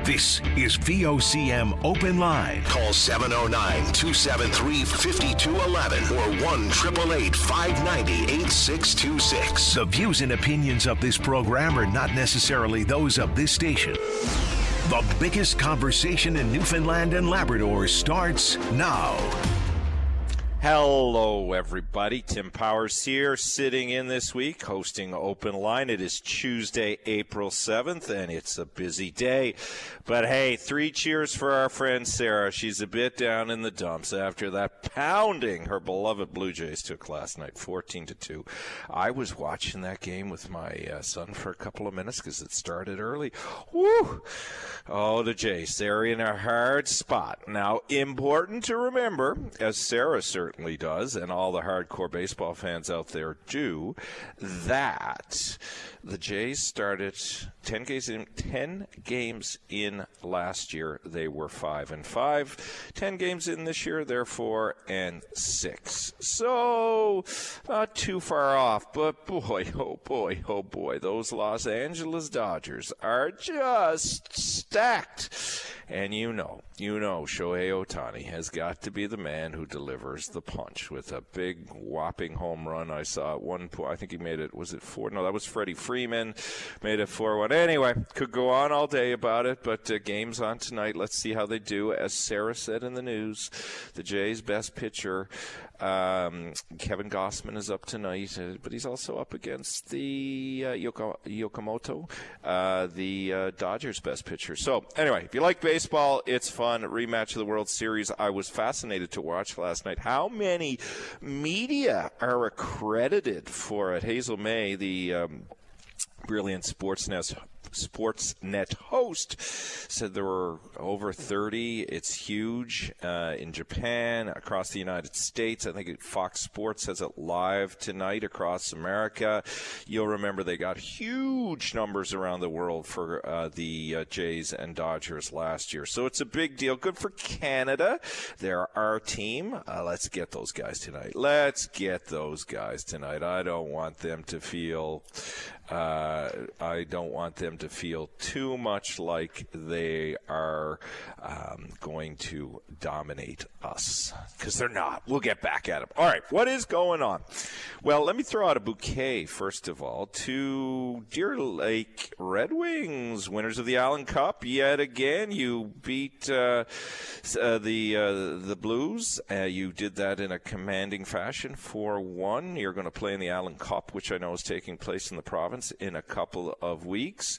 This is VOCM Open Line. Call 709-273-5211 or 1-888-590-8626. The views and opinions of this program are not necessarily those of this station. The biggest conversation in Newfoundland and Labrador starts now. Hello, everybody. Tim Powers here, sitting in this week, hosting Open Line. It is Tuesday, April 7th, and it's a busy day. But hey, 3 cheers for our friend Sarah. She's a bit down in the dumps after that pounding her beloved Blue Jays took last night, 14-2. I was watching that game with my son for a couple of minutes because it started early. Woo! Oh, the Jays, they're in a hard spot. Now, important to remember, as Sarah certainly does, and all the hardcore baseball fans out there do, that the Jays started 10 games in last year. They were 5-5. 10 games in this year, they're 4-6. So not too far off, but boy, oh boy, oh boy, those Los Angeles Dodgers are just stacked. And you know, Shohei Ohtani has got to be the man who delivers the punch with a big whopping home run. I saw at one point, I think he made it, was it 4? No, that was Freddie Freeman, made it 4-1. Anyway, could go on all day about it, but game's on tonight. Let's see how they do. As Sarah said in the news, the Jays' best pitcher, Kevin Gausman, is up tonight, but he's also up against the Yokomoto, the Dodgers' best pitcher. So anyway, if you like baseball, it's fun. Rematch of the World Series. I was fascinated to watch last night how many media are accredited for it. Hazel May, the brilliant Sportsnet host, said there were over 30. It's huge in Japan, across the United States. I think Fox Sports has it live tonight across America. You'll remember they got huge numbers around the world for the Jays and Dodgers last year. So it's a big deal. Good for Canada. They're our team. Let's get those guys tonight. I don't want them to feel too much like they are going to dominate us, because they're not. We'll get back at them. All right, what is going on? Well, let me throw out a bouquet, first of all, to Deer Lake Red Wings, winners of the Allen Cup. Yet again, you beat the Blues. You did that in a commanding fashion, 4-1. You're going to play in the Allen Cup, which I know is taking place in the province in a couple of weeks.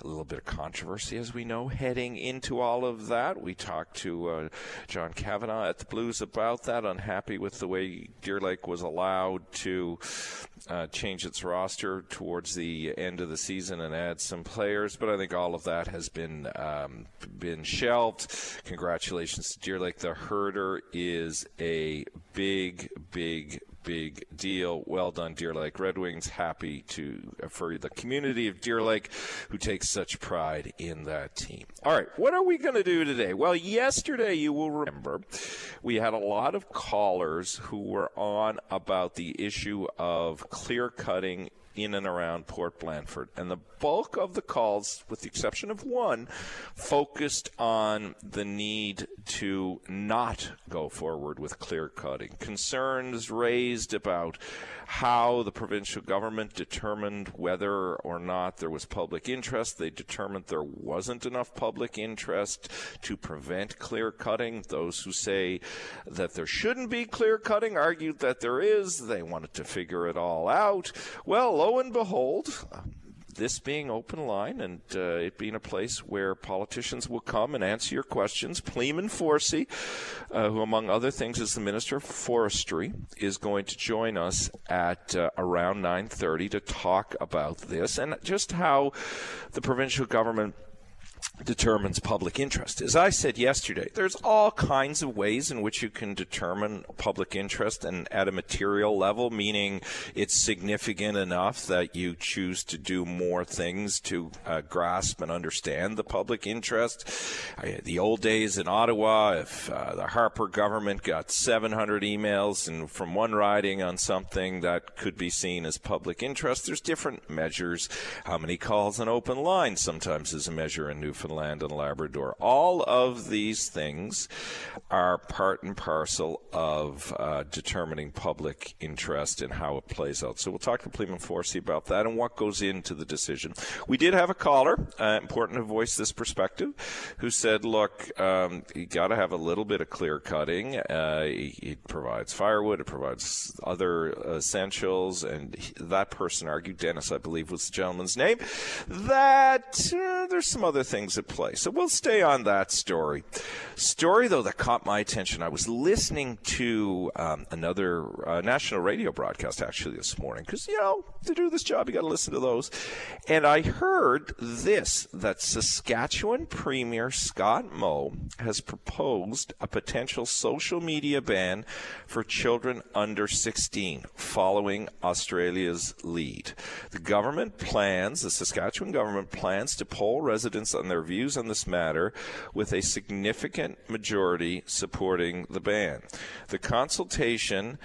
A little bit of controversy, as we know, heading into all of that. We talked to John Kavanagh at the Blues about that, unhappy with the way Deer Lake was allowed to change its roster towards the end of the season and add some players. But I think all of that has been shelved. Congratulations to Deer Lake. The Herder is a big deal. Well done, Deer Lake Red Wings. Happy for the community of Deer Lake, who takes such pride in that team. All right, what are we going to do today? Well, yesterday, you will remember, we had a lot of callers who were on about the issue of clear cutting in and around Port Blandford. And the bulk of the calls, with the exception of one, focused on the need to not go forward with clear cutting. Concerns raised about how the provincial government determined whether or not there was public interest. They determined there wasn't enough public interest to prevent clear cutting. Those who say that there shouldn't be clear cutting argued that there is. They wanted to figure it all out. Well, lo and behold, this being Open Line and it being a place where politicians will come and answer your questions, Pleeman Forsey, who among other things is the Minister of Forestry, is going to join us at around 9:30 to talk about this and just how the provincial government determines public interest. As I said yesterday, there's all kinds of ways in which you can determine public interest, and at a material level, meaning it's significant enough that you choose to do more things to grasp and understand the public interest. The old days in Ottawa, if the Harper government got 700 emails and from one riding on something that could be seen as public interest, there's different measures. How many calls on Open Line sometimes is a measure in Newfoundland Newfoundland and Labrador. All of these things are part and parcel of determining public interest and how it plays out. So we'll talk to Pleeman Forsey about that and what goes into the decision. We did have a caller, important to voice this perspective, who said, look, you got to have a little bit of clear cutting. It provides firewood, it provides other essentials, and that person argued, Dennis, I believe was the gentleman's name, that there's some other things at play. So we'll stay on that story. Story, though, that caught my attention. I was listening to another national radio broadcast, actually, this morning, because, to do this job, you got to listen to those. And I heard this, that Saskatchewan Premier Scott Moe has proposed a potential social media ban for children under 16, following Australia's lead. The Saskatchewan government plans to poll residents on their views on this matter, with a significant majority supporting the ban. The consultation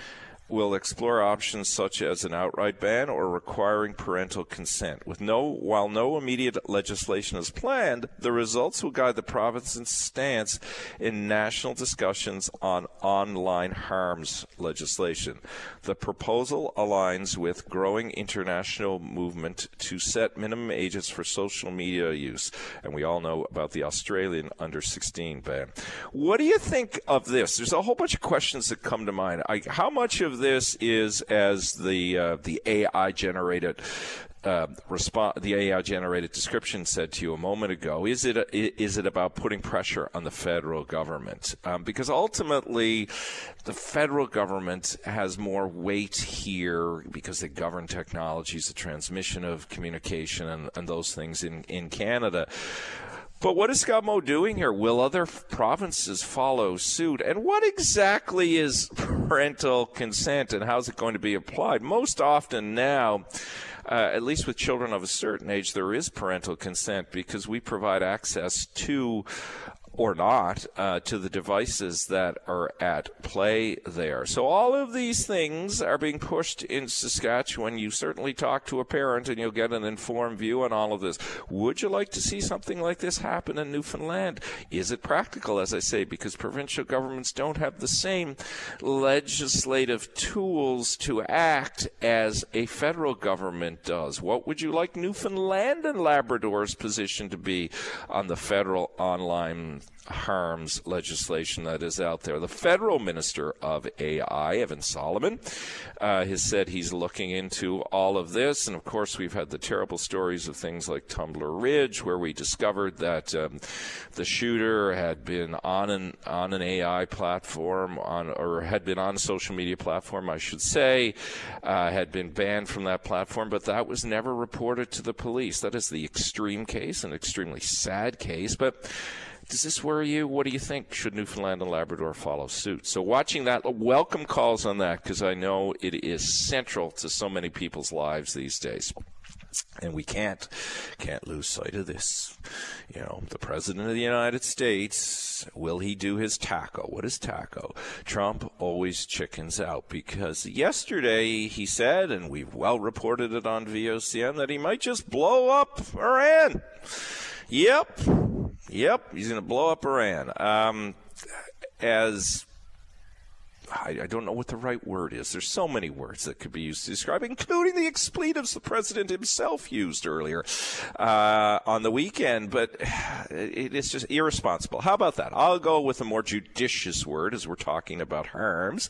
will explore options such as an outright ban or requiring parental consent. While no immediate legislation is planned, the results will guide the province's stance in national discussions on online harms legislation. The proposal aligns with growing international movement to set minimum ages for social media use, and we all know about the Australian under 16 ban. What do you think of this? There's a whole bunch of questions that come to mind. How much of this is, as the AI generated the AI generated description said to you a moment ago, is it about putting pressure on the federal government? Because ultimately, the federal government has more weight here because they govern technologies, the transmission of communication, and those things in Canada. But what is Scott Moe doing here? Will other provinces follow suit? And what exactly is parental consent, and how is it going to be applied? Most often now, at least with children of a certain age, there is parental consent because we provide access to, or not, to the devices that are at play there. So all of these things are being pushed in Saskatchewan. You certainly talk to a parent and you'll get an informed view on all of this. Would you like to see something like this happen in Newfoundland? Is it practical, as I say, because provincial governments don't have the same legislative tools to act as a federal government does? What would you like Newfoundland and Labrador's position to be on the federal online harms legislation that is out there? The federal minister of AI, Evan Solomon, has said he's looking into all of this. And of course, we've had the terrible stories of things like Tumbler Ridge, where we discovered that the shooter had been on an AI platform, or had been on a social media platform, I should say, had been banned from that platform, but that was never reported to the police. That is the extreme case, an extremely sad case. But does this worry you? What do you think? Should Newfoundland and Labrador follow suit? So watching that, welcome calls on that, because I know it is central to so many people's lives these days. And we can't lose sight of this. The President of the United States, will he do his taco? What is taco? Trump always chickens out, because yesterday he said, and we've well reported it on VOCM, that he might just blow up Iran. Yep, he's going to blow up Iran. I don't know what the right word is. There's so many words that could be used to describe, including the expletives the president himself used earlier on the weekend. But it's just irresponsible. How about that? I'll go with a more judicious word, as we're talking about harms.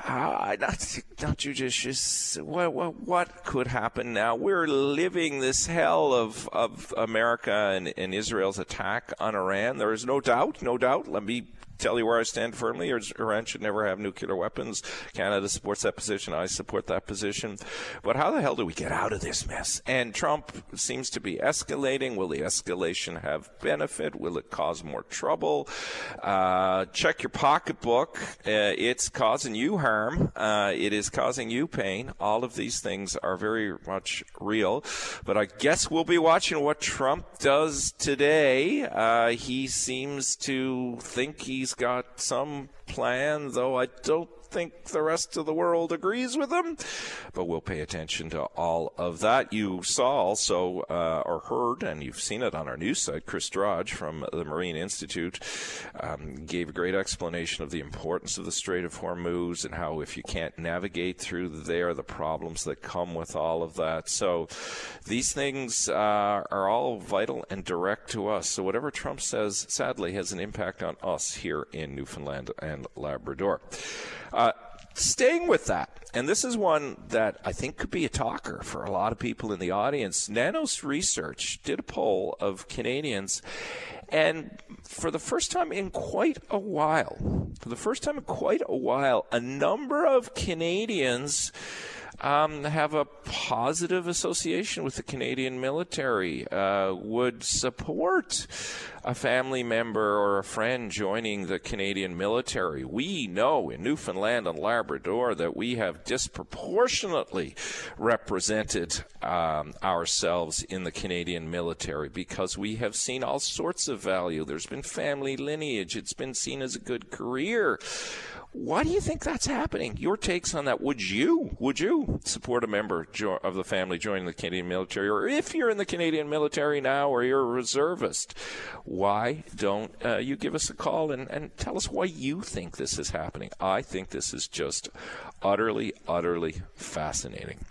Not judicious. What could happen now? We're living this hell of America and Israel's attack on Iran. There is no doubt. Let me tell you where I stand firmly. Iran should never have nuclear weapons. Canada supports that position. I support that position. But how the hell do we get out of this mess? And Trump seems to be escalating. Will the escalation have benefit? Will it cause more trouble? Check your pocketbook. It's causing you harm. It is causing you pain. All of these things are very much real. But I guess we'll be watching what Trump does today. He seems to think he's got some plan, though I don't think the rest of the world agrees with him, but we'll pay attention to all of that. You saw also, or heard, and you've seen it on our news site, Chris Drodge from the Marine Institute gave a great explanation of the importance of the Strait of Hormuz and how if you can't navigate through there, the problems that come with all of that. So these things are all vital and direct to us. So whatever Trump says, sadly, has an impact on us here in Newfoundland and Labrador. Staying with that, and this is one that I think could be a talker for a lot of people in the audience. Nanos Research did a poll of Canadians, and for the first time in quite a while, a number of Canadians have a positive association with the Canadian military, would support a family member or a friend joining the Canadian military. We know in Newfoundland and Labrador that we have disproportionately represented ourselves in the Canadian military because we have seen all sorts of value. There's been family lineage. It's been seen as a good career. Why do you think that's happening? Your takes on that. Would you support a member of the family joining the Canadian military? Or if you're in the Canadian military now or you're a reservist, why don't you give us a call and tell us why you think this is happening? I think this is just utterly, utterly fascinating.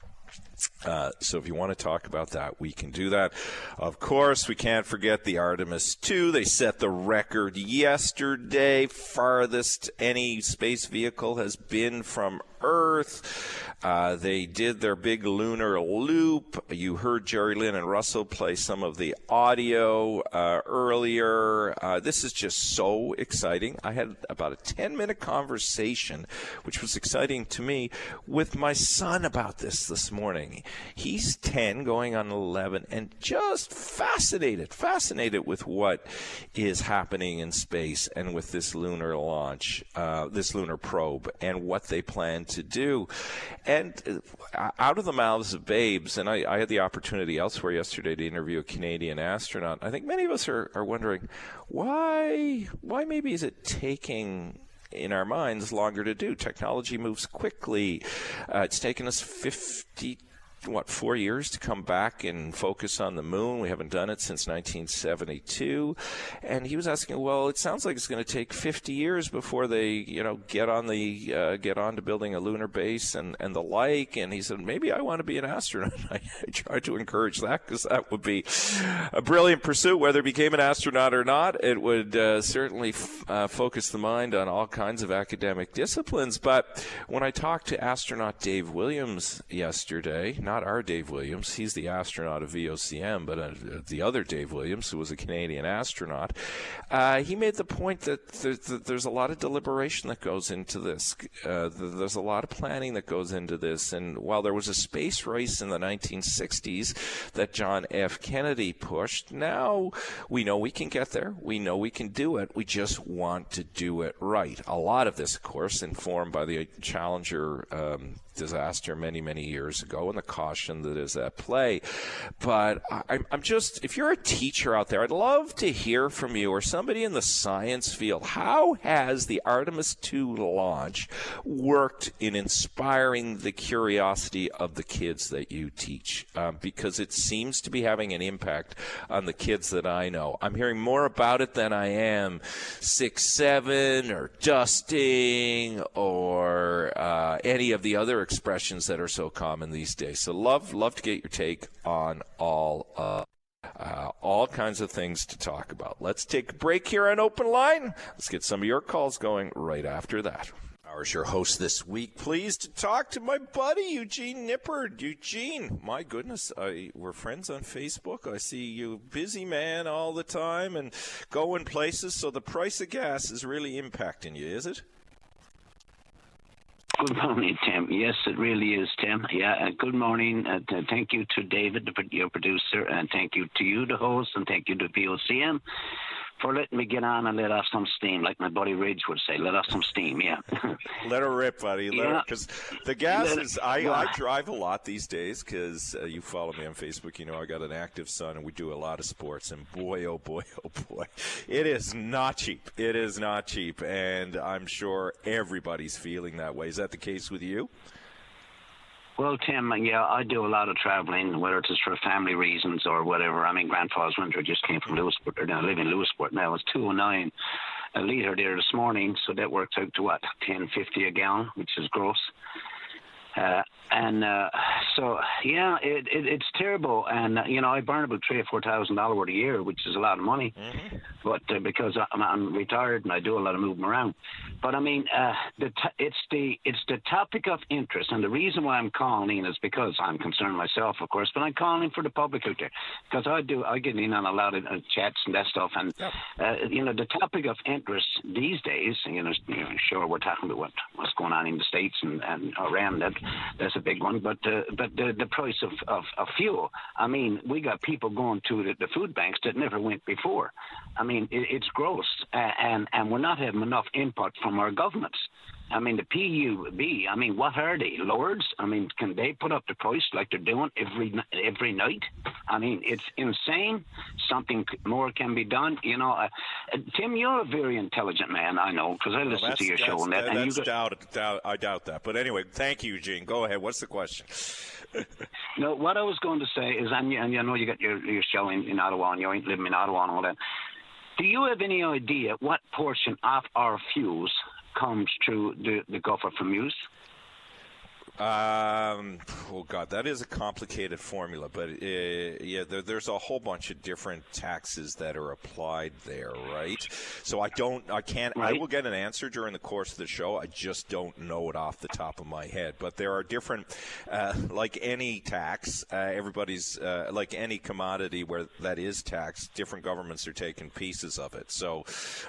So if you want to talk about that, we can do that. Of course, we can't forget the Artemis II. They set the record yesterday, farthest any space vehicle has been from Earth. They did their big lunar loop. You heard Jerry Lynn and Russell play some of the audio earlier. This is just so exciting. I had about a 10-minute conversation, which was exciting to me, with my son about this morning. He's 10, going on 11, and just fascinated with what is happening in space and with this lunar launch, this lunar probe, and what they plan to do. And out of the mouths of babes, and I had the opportunity elsewhere yesterday to interview a Canadian astronaut. I think many of us are wondering, why maybe is it taking, in our minds, longer to do? Technology moves quickly. It's taken us 4 years to come back and focus on the moon. We haven't done it since 1972. And he was asking, well, it sounds like it's going to take 50 years before they, get on to building a lunar base and the like. And he said, maybe I want to be an astronaut. I tried to encourage that because that would be a brilliant pursuit. Whether he became an astronaut or not, it would certainly focus the mind on all kinds of academic disciplines. But when I talked to astronaut Dave Williams yesterday, not our Dave Williams, he's the astronaut of VOCM, but the other Dave Williams, who was a Canadian astronaut, he made the point that there's a lot of deliberation that goes into this. There's a lot of planning that goes into this. And while there was a space race in the 1960s that John F. Kennedy pushed, now we know we can get there. We know we can do it. We just want to do it right. A lot of this, of course, informed by the Challenger disaster many years ago and the caution that is at play. But I'm just, if you're a teacher out there, I'd love to hear from you or somebody in the science field. How has the Artemis II launch worked in inspiring the curiosity of the kids that you teach? Because it seems to be having an impact on the kids that I know. I'm hearing more about it than I am 6-7 or dusting or any of the other expressions that are so common these days. So love to get your take on all kinds of things to talk about. Let's take a break here on Open Line. Let's get some of your calls going right after that. Ours, your host this week, pleased to talk to my buddy Eugene Nippard. Eugene, my goodness, we're friends on Facebook. I see you busy man all the time and going places, so the price of gas is really impacting you, is it? Good morning, Tim. Yes, it really is, Tim. Yeah, good morning. Thank you to David, your producer, and thank you to you, the host, and thank you to VOCM for letting me get on and let off some steam, like my buddy Ridge would say. Let off some steam, yeah. Let her rip, buddy. Because the gas is, I drive a lot these days because you follow me on Facebook. You know I got an active son, and we do a lot of sports. And boy, oh boy, it is not cheap. It is not cheap. And I'm sure everybody's feeling that way. Is that the case with you? Well, Tim, yeah, I do a lot of traveling, whether it's for family reasons or whatever. I mean, grandfather's winter just came from Lewisport, or now living in Lewisport now. It's $2.09 a litre there this morning, so that works out to what, $10.50 a gallon, which is gross. So yeah, it's terrible, and I burn about $3,000 or $4,000 worth a year, which is a lot of money. Mm-hmm. But because I'm retired and I do a lot of moving around, but I mean, it's the topic of interest, and the reason why I'm calling in is because I'm concerned myself, of course, but I'm calling for the public out there because I get in on a lot of chats and that stuff, and the topic of interest these days, sure we're talking about what's going on in the States and Iran, that's a big one, but the price of fuel. I mean, we got people going to the food banks that never went before. I mean, it's gross, and we're not having enough input from our governments. I mean, the PUB, I mean, what are they, lords? I mean, can they put up the price like they're doing every night? I mean, it's insane. Something more can be done. Tim, you're a very intelligent man, I know, because I listen to your show. I doubt that. But anyway, thank you, Eugene. Go ahead. What's the question? No, what I was going to say is, and I know you got your show in Ottawa, and you ain't living in Ottawa and all that. Do you have any idea what portion of our fuels comes through the Gulf of Hormuz? Oh God, that is a complicated formula, but there's a whole bunch of different taxes that are applied there, right? So I can't. Right. I will get an answer during the course of the show. I just don't know it off the top of my head. But there are different, like any tax, everybody's like any commodity where that is taxed. Different governments are taking pieces of it. So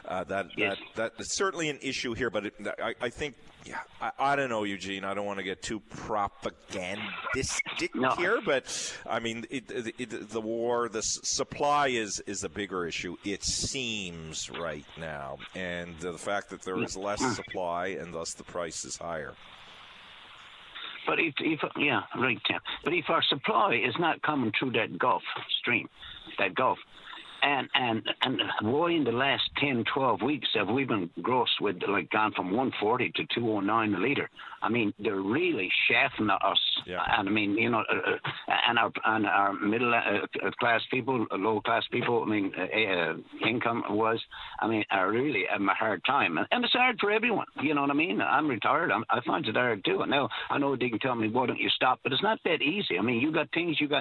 that's certainly an issue here. But I think. Yeah, I don't know, Eugene. I don't want to get too propagandistic here, but I mean, the war, the supply is a bigger issue. It seems right now, and the fact that there is less supply and thus the price is higher. But if right, Tim. But if our supply is not coming through that Gulf Stream, that Gulf. And why in the last 10, 12 weeks have we been gross with gone from 140 to 209 a litre? I mean, they're really shafting us. Yeah. And I mean, and our middle class people, low class people, I mean, income are really having a hard time. And it's hard for everyone. You know what I mean? I'm retired. I find it hard too. And now I know they can tell me, why don't you stop? But it's not that easy. I mean, you got things you go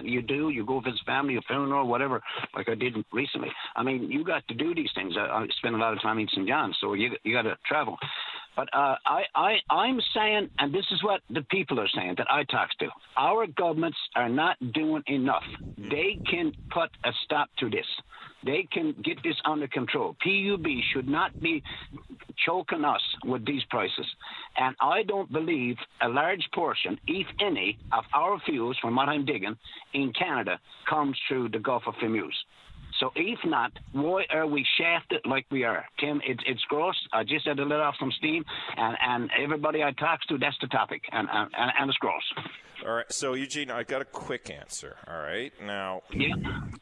visit family, a funeral, whatever, like I did recently. I mean, you got to do these things. I spend a lot of time in St. John's, so you got to travel. But I'm saying, and this is what the people are saying that I talk to, our governments are not doing enough. They can put a stop to this. They can get this under control. PUB should not be choking us with these prices. And I don't believe a large portion, if any, of our fuels, from what I'm digging, in Canada comes through the Gulf of Hormuz. So if not, why are we shafted like we are? Tim, it's gross. I just had to let off some steam, and everybody I talk to, that's the topic, and it's gross. All right, so Eugene, I got a quick answer. All right, now I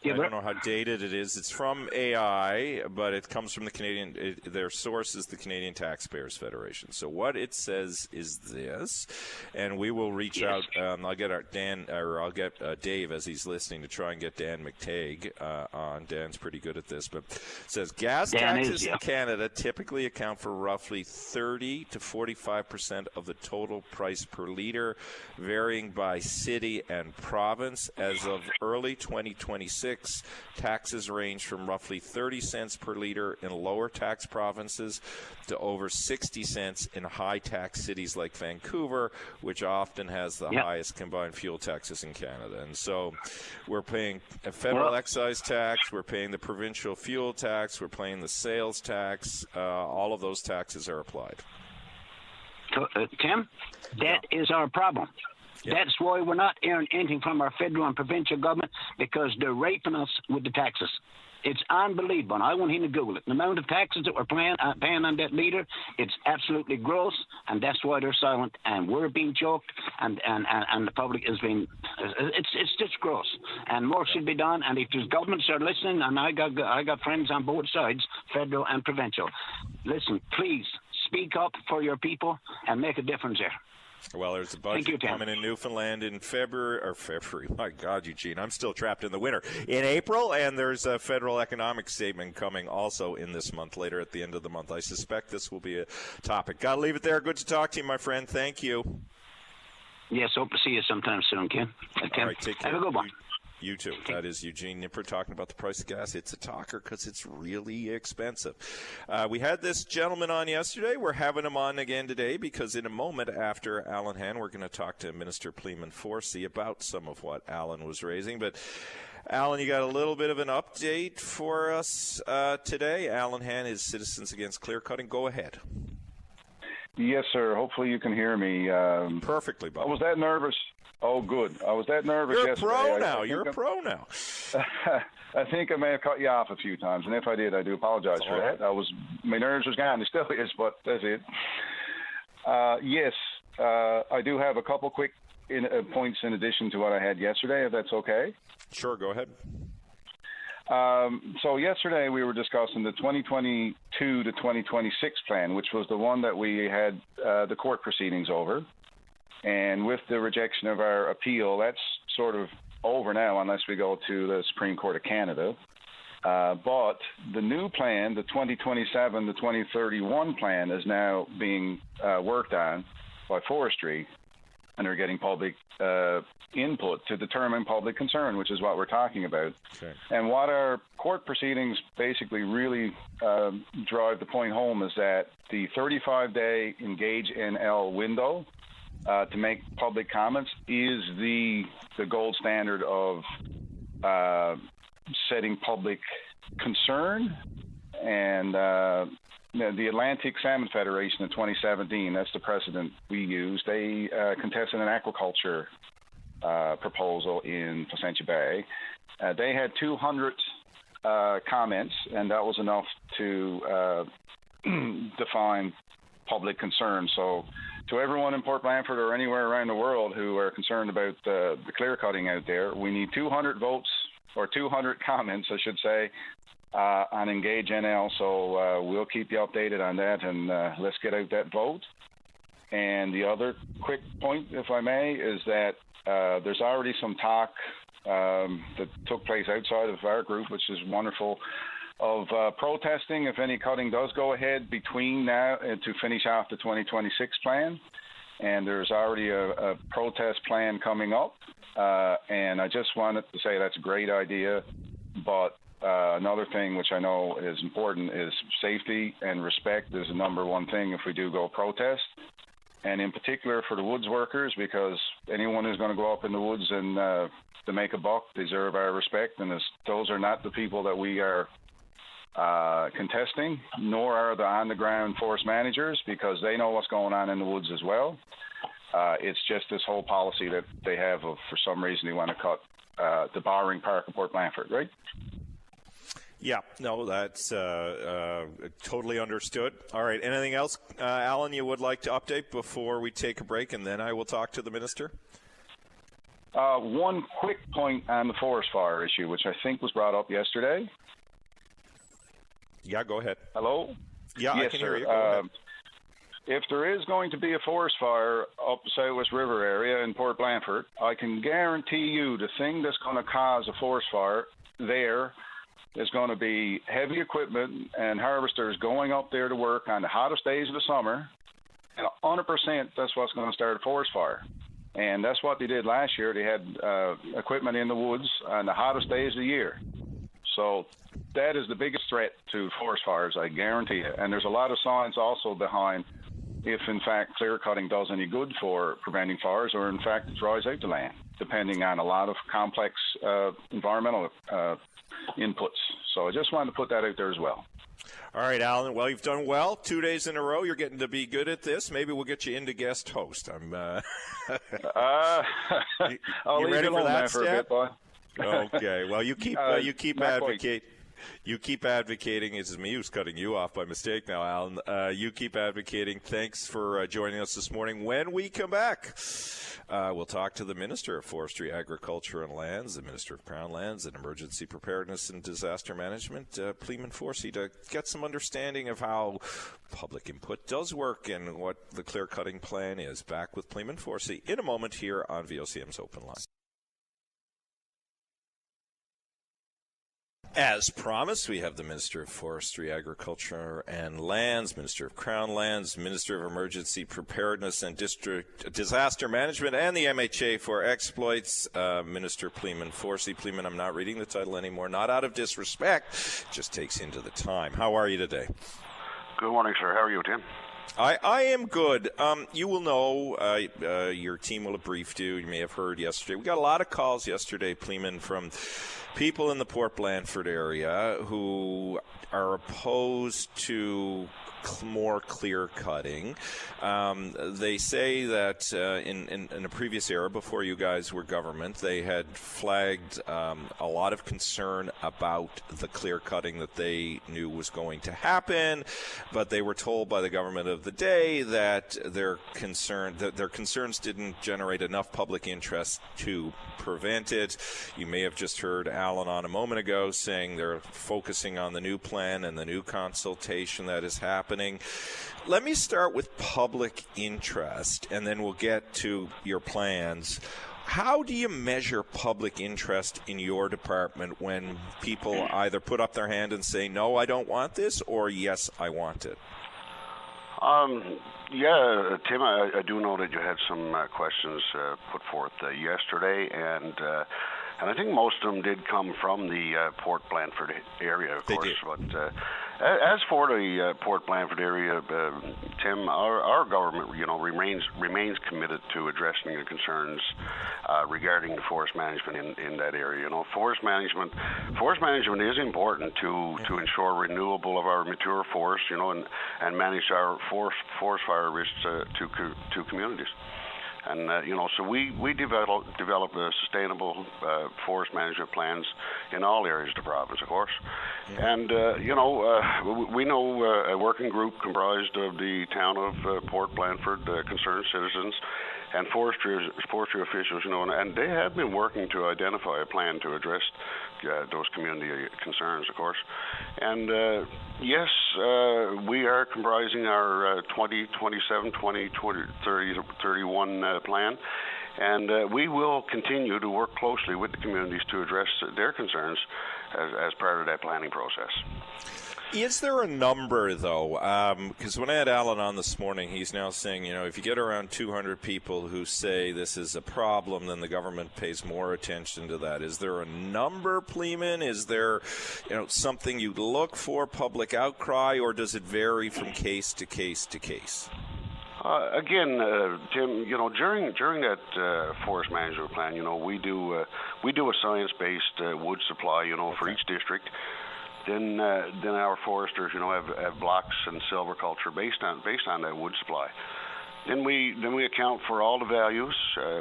don't know how dated it is. It's from AI, but it comes from the Canadian. Their source is the Canadian Taxpayers Federation. So what it says is this, and we will reach out. I'll get Dave as he's listening to try and get Dan McTague on. Dan's pretty good at this, but it says gas taxes in Canada typically account for roughly 30 to 45% of the total price per liter, varying by city and province. As of early 2026, taxes range from roughly 30 cents per liter in lower tax provinces to over 60 cents in high tax cities like Vancouver, which often has the highest combined fuel taxes in Canada. And so we're paying a federal excise tax, we're paying the provincial fuel tax, we're paying the sales tax. All of those taxes are applied. Tim, that is our problem. Yep. That's why we're not earning anything from our federal and provincial government, because they're raping us with the taxes. It's unbelievable. And I went in to Google it. The amount of taxes that we're paying on that leader, it's absolutely gross, and that's why they're silent. And we're being choked, and the public is being. It's just gross. And more should be done. And if there's governments are listening, and I got friends on both sides, federal and provincial. Listen, please speak up for your people and make a difference there. Well, there's a budget coming in Newfoundland in February. My God, Eugene, I'm still trapped in the winter. In April, and there's a federal economic statement coming also in this month, later at the end of the month. I suspect this will be a topic. Got to leave it there. Good to talk to you, my friend. Thank you. Yes, hope to see you sometime soon, Ken. All right, take care. Have a good one. You too. That is Eugene Nipper talking about the price of gas. It's a talker because it's really expensive. We had this gentleman on yesterday. We're having him on again today because in a moment after Alan Han, we're going to talk to Minister Pleeman Forsey about some of what Alan was raising. But, Alan, you got a little bit of an update for us today. Alan Han is Citizens Against Clear-Cutting. Go ahead. Yes, sir. Hopefully you can hear me. Perfectly, Bob. I was that nervous. Oh, good. I was that nervous yesterday. You're a pro now. I think I may have cut you off a few times, and if I did, I do apologize for that. My nerves was gone. It still is, but that's it. Yes, I do have a couple quick points in addition to what I had yesterday, if that's okay. Sure, go ahead. So yesterday we were discussing the 2022 to 2026 plan, which was the one that we had the court proceedings over. And with the rejection of our appeal, that's sort of over now unless we go to the Supreme Court of Canada. But the new plan, the 2027 to 2031 plan, is now being worked on by Forestry, and they're getting public input to determine public concern, which is what we're talking about. Okay. And what our court proceedings basically really drive the point home is that the 35-day Engage NL window to make public comments is the gold standard of setting public concern. And the Atlantic Salmon Federation in 2017, that's the precedent we use. They contested an aquaculture proposal in Placentia Bay. They had 200 comments, and that was enough to define public concern. So to everyone in Port Blanford or anywhere around the world who are concerned about the clear cutting out there, we need 200 votes, or 200 comments, I should say, on Engage NL. So we'll keep you updated on that, and let's get out that vote. And the other quick point, if I may, is that there's already some talk that took place outside of our group, which is wonderful, of protesting if any cutting does go ahead between now and to finish off the 2026 plan. And there's already a protest plan coming up. And I just wanted to say that's a great idea. But another thing which I know is important is safety and respect is the number one thing if we do go protest. And in particular for the woods workers, because anyone who's going to go up in the woods and to make a buck deserve our respect. And those are not the people that we are contesting, nor are the on-the-ground forest managers, because they know what's going on in the woods as well. It's just this whole policy that they have of, for some reason, they want to cut the Borrowing Park of Port Blanford, right? Yeah, no, that's totally understood. All right, anything else, Alan, you would like to update before we take a break, and then I will talk to the minister? One quick point on the forest fire issue, which I think was brought up yesterday. Yeah, go ahead. Hello? Yeah, yes, I can hear you. Go ahead. If there is going to be a forest fire up the Southwest River area in Port Blanford, I can guarantee you the thing that's going to cause a forest fire there is going to be heavy equipment and harvesters going up there to work on the hottest days of the summer, and 100% that's what's going to start a forest fire. And that's what they did last year. They had equipment in the woods on the hottest days of the year. So that is the biggest threat to forest fires, I guarantee it. And there's a lot of science also behind if, in fact, clear cutting does any good for preventing fires, or, in fact, it dries out the land, depending on a lot of complex environmental inputs. So I just wanted to put that out there as well. All right, Alan. Well, you've done well. 2 days in a row. You're getting to be good at this. Maybe we'll get you into guest host. I'm. I'll you leave ready it for alone that for a bit, boy. Okay. Well, you keep advocate. You keep advocating. It's me who's cutting you off by mistake now, Alan. You keep advocating. Thanks for joining us this morning. When we come back, we'll talk to the Minister of Forestry, Agriculture and Lands, the Minister of Crown Lands and Emergency Preparedness and Disaster Management, Pleeman Forsey, to get some understanding of how public input does work and what the clear-cutting plan is. Back with Pleeman Forsey in a moment here on VOCM's Open Line. As promised, we have the Minister of Forestry, Agriculture and Lands, Minister of Crown Lands, Minister of Emergency Preparedness and Disaster Management, and the MHA for Exploits, Minister Pleeman Forsey. Pleeman, I'm not reading the title anymore, not out of disrespect, just takes into the time. How are you today? Good morning, sir. How are you, Tim? I am good. You will know, your team will have briefed you. You may have heard yesterday. We got a lot of calls yesterday, Pleeman, from people in the Port Blandford area who are opposed to more clear cutting. They say that in a previous era, before you guys were government, they had flagged a lot of concern about the clear cutting that they knew was going to happen, but they were told by the government of the day that their concerns didn't generate enough public interest to prevent it. You may have just heard Alan on a moment ago saying they're focusing on the new plan and the new consultation that is happening. Let me start with public interest, and then we'll get to your plans. How do you measure public interest in your department when people either put up their hand and say, no, I don't want this, or yes, I want it? Yeah, Tim, I do know that you had some questions put forth yesterday, and I think most of them did come from the Port Blandford area, of course. But as for the Port Blandford area, Tim, our government, remains committed to addressing the concerns regarding the forest management in that area. Forest management is important to ensure renewable of our mature forests, and manage our forest fire risks to communities. And, so we develop sustainable forest management plans in all areas of the province, of course. Yeah. And, we know a working group comprised of the town of Port Blandford, concerned citizens, and forestry officials, and they have been working to identify a plan to address those community concerns, of course. And yes, we are comprising our 2027, 2031 plan, and we will continue to work closely with the communities to address their concerns as part of that planning process. Is there a number, though? Because when I had Alan on this morning, he's now saying, if you get around 200 people who say this is a problem, then the government pays more attention to that. Is there a number, Pleeman? Is there, something you look for, public outcry, or does it vary from case to case to case? Again, Tim, during that forest management plan, we do a science-based wood supply, for each district. Then our foresters, have blocks and silviculture based on that wood supply. Then we account for all the values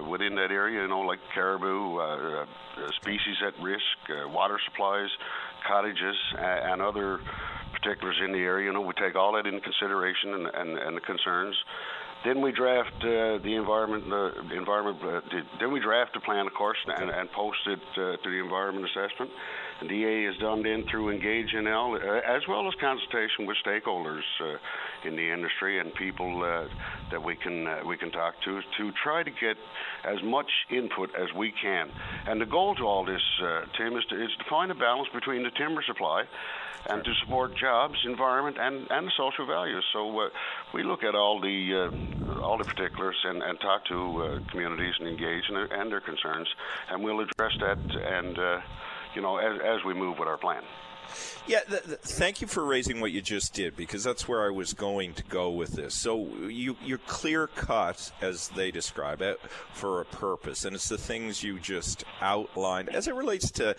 within that area, like caribou, species at risk, water supplies, cottages, and other particulars in the area. We take all that into consideration and the concerns. Then we draft the environment. Then we draft the plan, of course, and post it to the environment assessment. And DA is done then through Engage NL, as well as consultation with stakeholders in the industry and people that we can talk to try to get as much input as we can. And the goal to all this, Tim, is to find a balance between the timber supply and to support jobs, environment, and the social values. So we look at all the particulars and talk to communities and engage and their concerns, and we'll address that and as we move with our plan. Yeah, thank you for raising what you just did, because that's where I was going to go with this. So you're clear cut, as they describe it, for a purpose, and it's the things you just outlined. As it relates to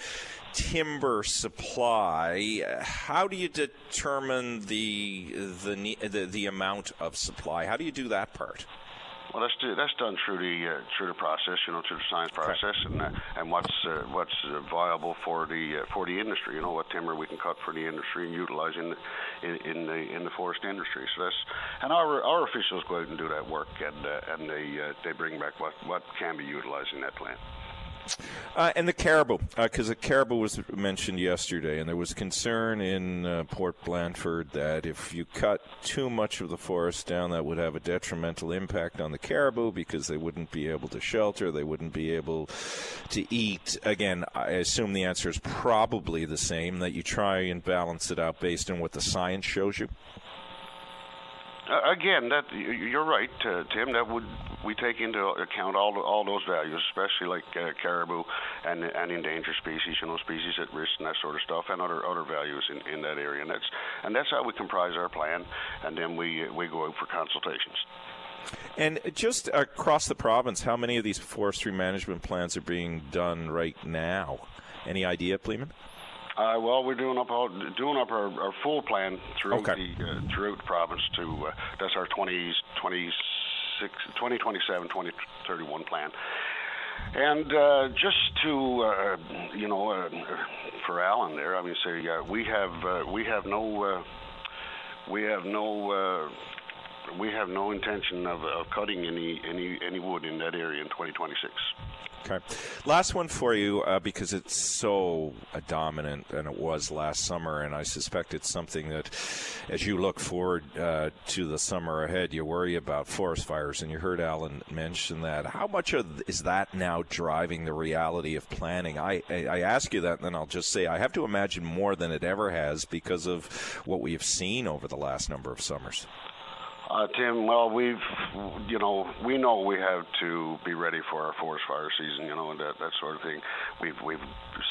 timber supply, how do you determine the amount of supply? How do you do that part? Well, that's done through the process, through the science process, and what's viable for the industry. What timber we can cut for the industry and utilize in the forest industry. So and our officials go out and do that work, and they bring back what can be utilized in that plan. And the caribou, because the caribou was mentioned yesterday, and there was concern in Port Blandford that if you cut too much of the forest down, that would have a detrimental impact on the caribou because they wouldn't be able to shelter, they wouldn't be able to eat. Again, I assume the answer is probably the same, that you try and balance it out based on what the science shows you. Again, that you're right, Tim. We take into account all those values, especially like caribou and endangered species, species at risk and that sort of stuff, and other values in that area. And that's how we comprise our plan, and then we go out for consultations. And just across the province, how many of these forestry management plans are being done right now? Any idea, Pleeman? Well, we're doing up our full plan throughout the province. That's our 2027, 2031 plan. And just to for Alan there, I mean, say we have no intention of cutting any wood in that area in 2026. Okay. Last one for you, because it's so dominant, and it was last summer, and I suspect it's something that, as you look forward to the summer ahead, you worry about forest fires, and you heard Alan mention that. How much is that now driving the reality of planning? I ask you that, and then I'll just say I have to imagine more than it ever has because of what we have seen over the last number of summers. Tim, well, we know we have to be ready for our forest fire season, and that sort of thing. We've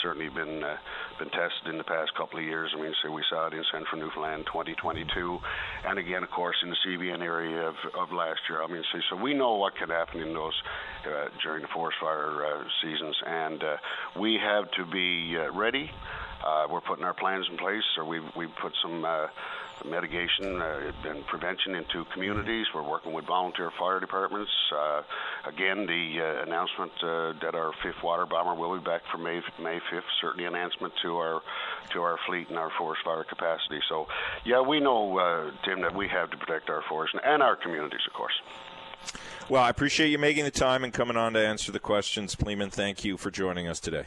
certainly been tested in the past couple of years. I mean, so we saw it in Central Newfoundland 2022, and again, of course, in the CBN area of last year. I mean, so we know what can happen in those during the forest fire seasons, and we have to be ready. We're putting our plans in place, or we've put some mitigation and prevention into communities. We're working with volunteer fire departments. Again, the announcement that our fifth water bomber will be back for May 5th, certainly an enhancement to our fleet and our forest fire capacity. So, yeah, we know, Tim, that we have to protect our forest and our communities, of course. Well, I appreciate you making the time and coming on to answer the questions. Pleeman, thank you for joining us today.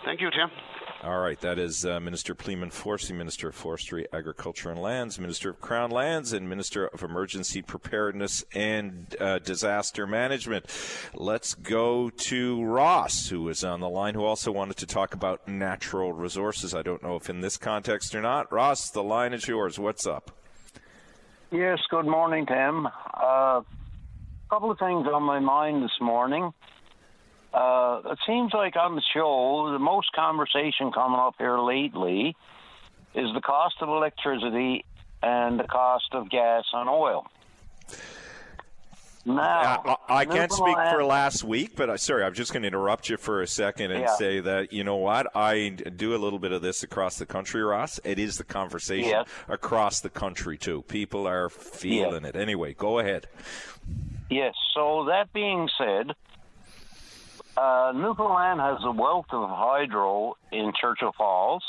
Thank you, Tim. All right, that is Minister Pleeman Forsey, Minister of Forestry, Agriculture and Lands, Minister of Crown Lands, and Minister of Emergency Preparedness and Disaster Management. Let's go to Ross, who is on the line, who also wanted to talk about natural resources. I don't know if in this context or not. Ross, the line is yours. What's up? Yes, good morning, Tim. A couple of things on my mind this morning. It seems like on the show, the most conversation coming up here lately is the cost of electricity and the cost of gas and oil. Now, I can't speak for last week, but I'm just going to interrupt you for a second and say that, you know what, I do a little bit of this across the country, Ross. It is the conversation across the country, too. People are feeling it. Anyway, go ahead. Yes, so that being said, Newfoundland has a wealth of hydro in Churchill Falls.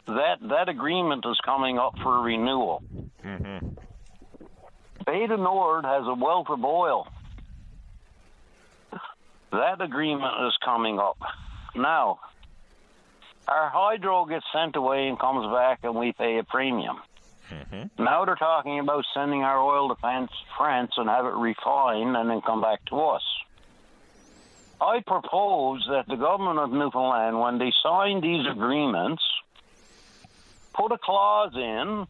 That agreement is coming up for renewal. Mm-hmm. Bay du Nord has a wealth of oil. That agreement is coming up. Now, our hydro gets sent away and comes back and we pay a premium. Mm-hmm. Now they're talking about sending our oil to France and have it refined and then come back to us. I propose that the government of Newfoundland, when they sign these agreements, put a clause in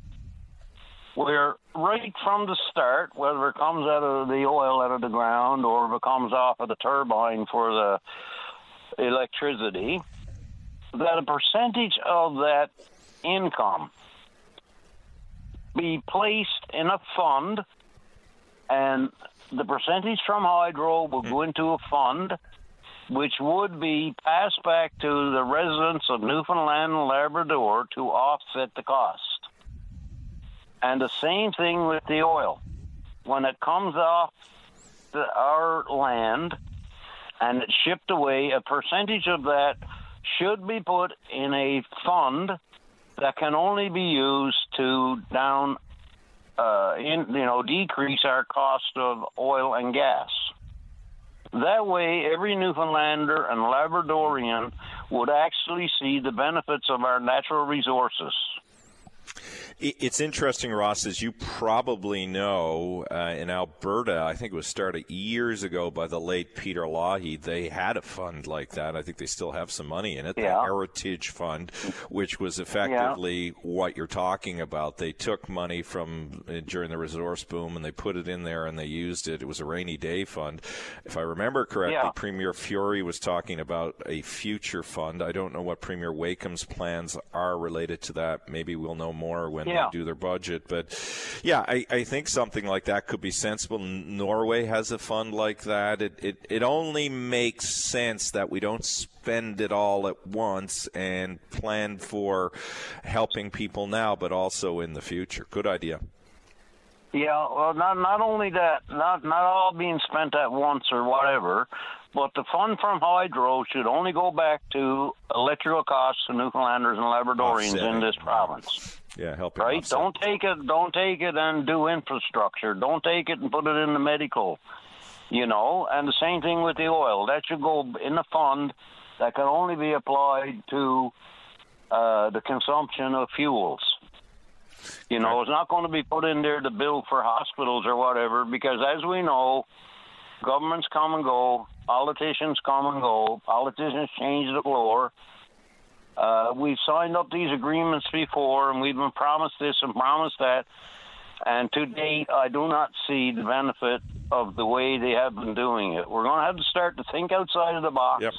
where right from the start, whether it comes out of the oil out of the ground or if it comes off of the turbine for the electricity, that a percentage of that income be placed in a fund, and the percentage from hydro will go into a fund which would be passed back to the residents of Newfoundland and Labrador to offset the cost. And the same thing with the oil. When it comes off our land and it's shipped away, a percentage of that should be put in a fund that can only be used to decrease our cost of oil and gas. That way, every Newfoundlander and Labradorian would actually see the benefits of our natural resources. It's interesting, Ross, as you probably know, in Alberta, I think it was started years ago by the late Peter Lougheed. They had a fund like that. I think they still have some money in it, the Heritage Fund, which was effectively what you're talking about. They took money from during the resource boom and they put it in there and they used it. It was a rainy day fund. If I remember correctly, Premier Fury was talking about a future fund. I don't know what Premier Wakeham's plans are related to that. Maybe we'll know more when they do their budget. But yeah, I think something like that could be sensible. Norway has a fund like that. It only makes sense that we don't spend it all at once and plan for helping people now, but also in the future. Good idea. Yeah, well, not only that, not all being spent at once or whatever, but the fund from hydro should only go back to electrical costs to Newfoundlanders and Labradorians in this province. Yeah, helping. Right? Don't take it and do infrastructure. Don't take it and put it in the medical. And the same thing with the oil. That should go in a fund that can only be applied to the consumption of fuels. It's not going to be put in there to build for hospitals or whatever, because as we know, governments come and go, politicians come and go, politicians change the floor. We've signed up these agreements before, and we've been promised this and promised that. And to date, I do not see the benefit of the way they have been doing it. We're going to have to start to think outside of the box. Yep.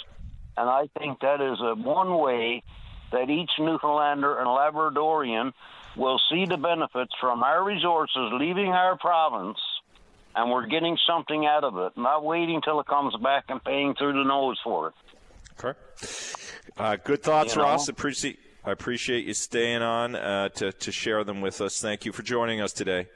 And I think that is one way that each Newfoundlander and Labradorian will see the benefits from our resources leaving our province, and we're getting something out of it, not waiting till it comes back and paying through the nose for it. Okay. Good thoughts, Ross. I appreciate you staying on to share them with us. Thank you for joining us today.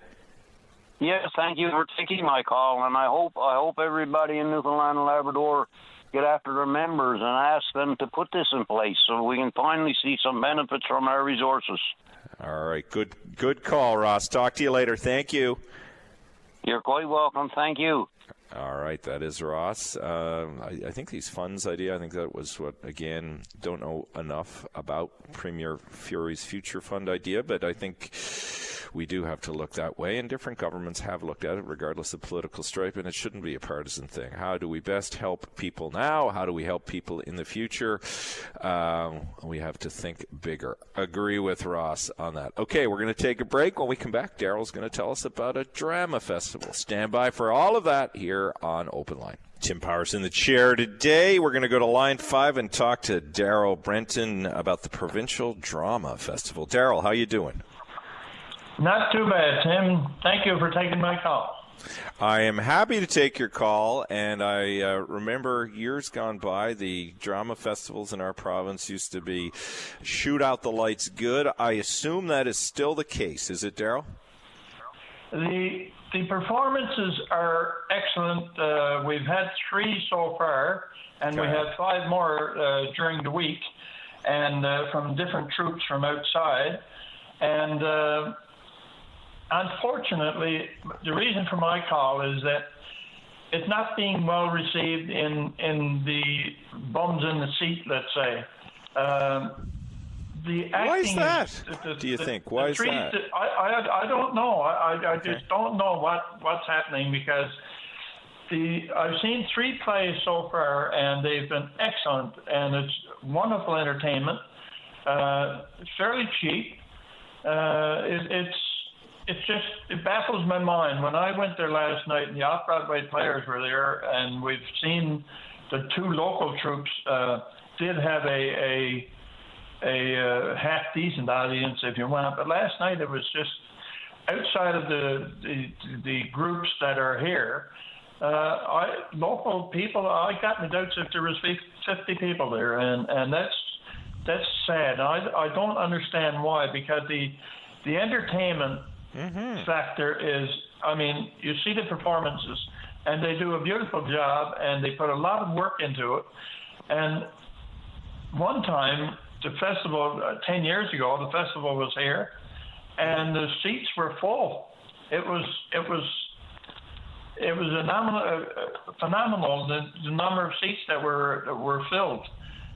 Yes, thank you for taking my call, and I hope everybody in Newfoundland and Labrador get after their members and ask them to put this in place so we can finally see some benefits from our resources. All right. Good call, Ross. Talk to you later. Thank you. You're quite welcome. Thank you. All right, that is Ross. I think these funds idea, I think that was don't know enough about Premier Fury's future fund idea, but I think we do have to look that way, and different governments have looked at it regardless of political stripe, and it shouldn't be a partisan thing. How do we best help people now? How do we help people in the future? We have to think bigger. Agree with Ross on that. Okay, we're going to take a break. When we come back, Daryl's going to tell us about a drama festival. Stand by for all of that here on Open Line. Tim Powers in the chair today. We're going to go to line 5 and talk to Daryl Brenton about the Provincial Drama Festival. Daryl, how you doing? Not too bad, Tim. Thank you for taking my call. I am happy to take your call, and I remember years gone by, the drama festivals in our province used to be shoot out the lights good. I assume that is still the case. Is it, Daryl? The performances are excellent. We've had 3 so far, and we have 5 more during the week, and from different troops from outside. And unfortunately, the reason for my call is that it's not being well received in the bums in the seat, let's say. Why is that? Do you think? Why is that? I don't know. I just don't know what's happening, because I've seen 3 plays so far, and they've been excellent, and it's wonderful entertainment. It's fairly cheap. It baffles my mind. When I went there last night, and the off-Broadway players were there, and we've seen the 2 local troops did have a half-decent audience, if you want. But last night it was just outside of the groups that are here. Local people, I got my doubts if there was 50 people there, and that's sad. I don't understand why, because the entertainment factor is, I mean, you see the performances, and they do a beautiful job, and they put a lot of work into it. And one time, the festival, 10 years ago, the festival was here, and the seats were full. It was phenomenal the number of seats that were filled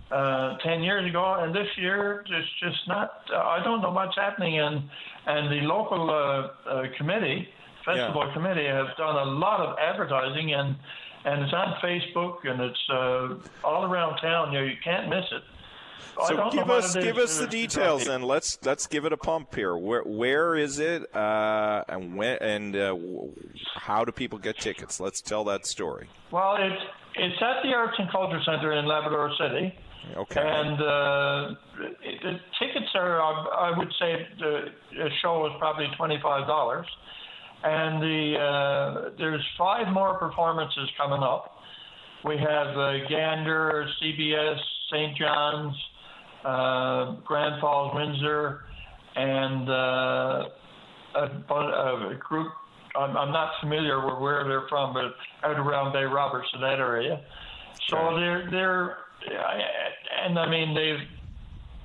10 years ago, and this year it's just not. I don't know what's happening, and the local festival committee has done a lot of advertising, and it's on Facebook, and it's all around town. You can't miss it. So give us the details, and let's give it a pump here. Where is it, and when, and how do people get tickets? Let's tell that story. Well, it's at the Arts and Culture Center in Labrador City. Okay. And the tickets are, I would say, the show is probably $25, and there's 5 more performances coming up. We have Gander, CBS, St. John's, Grand Falls, Windsor, and a group. I'm not familiar with where they're from, but out around Bay Roberts in that area. So they're and I mean they've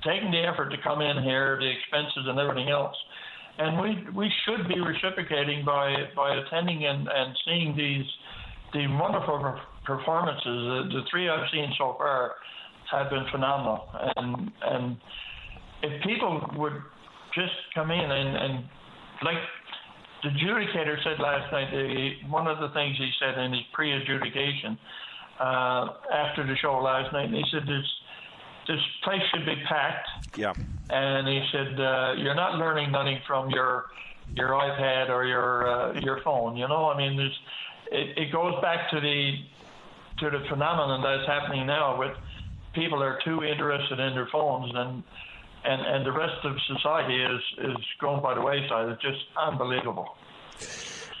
taken the effort to come in here, the expenses and everything else, and we should be reciprocating by attending and seeing these wonderful performances. The 3 I've seen so far have been phenomenal, and if people would just come in and like the adjudicator said last night, one of the things he said in his pre-adjudication after the show last night, and he said this place should be packed. Yeah. And he said you're not learning nothing from your iPad or your phone. You know, I mean, it goes back to the phenomenon that's happening now with people are too interested in their phones, and the rest of society is going by the wayside. It's just unbelievable.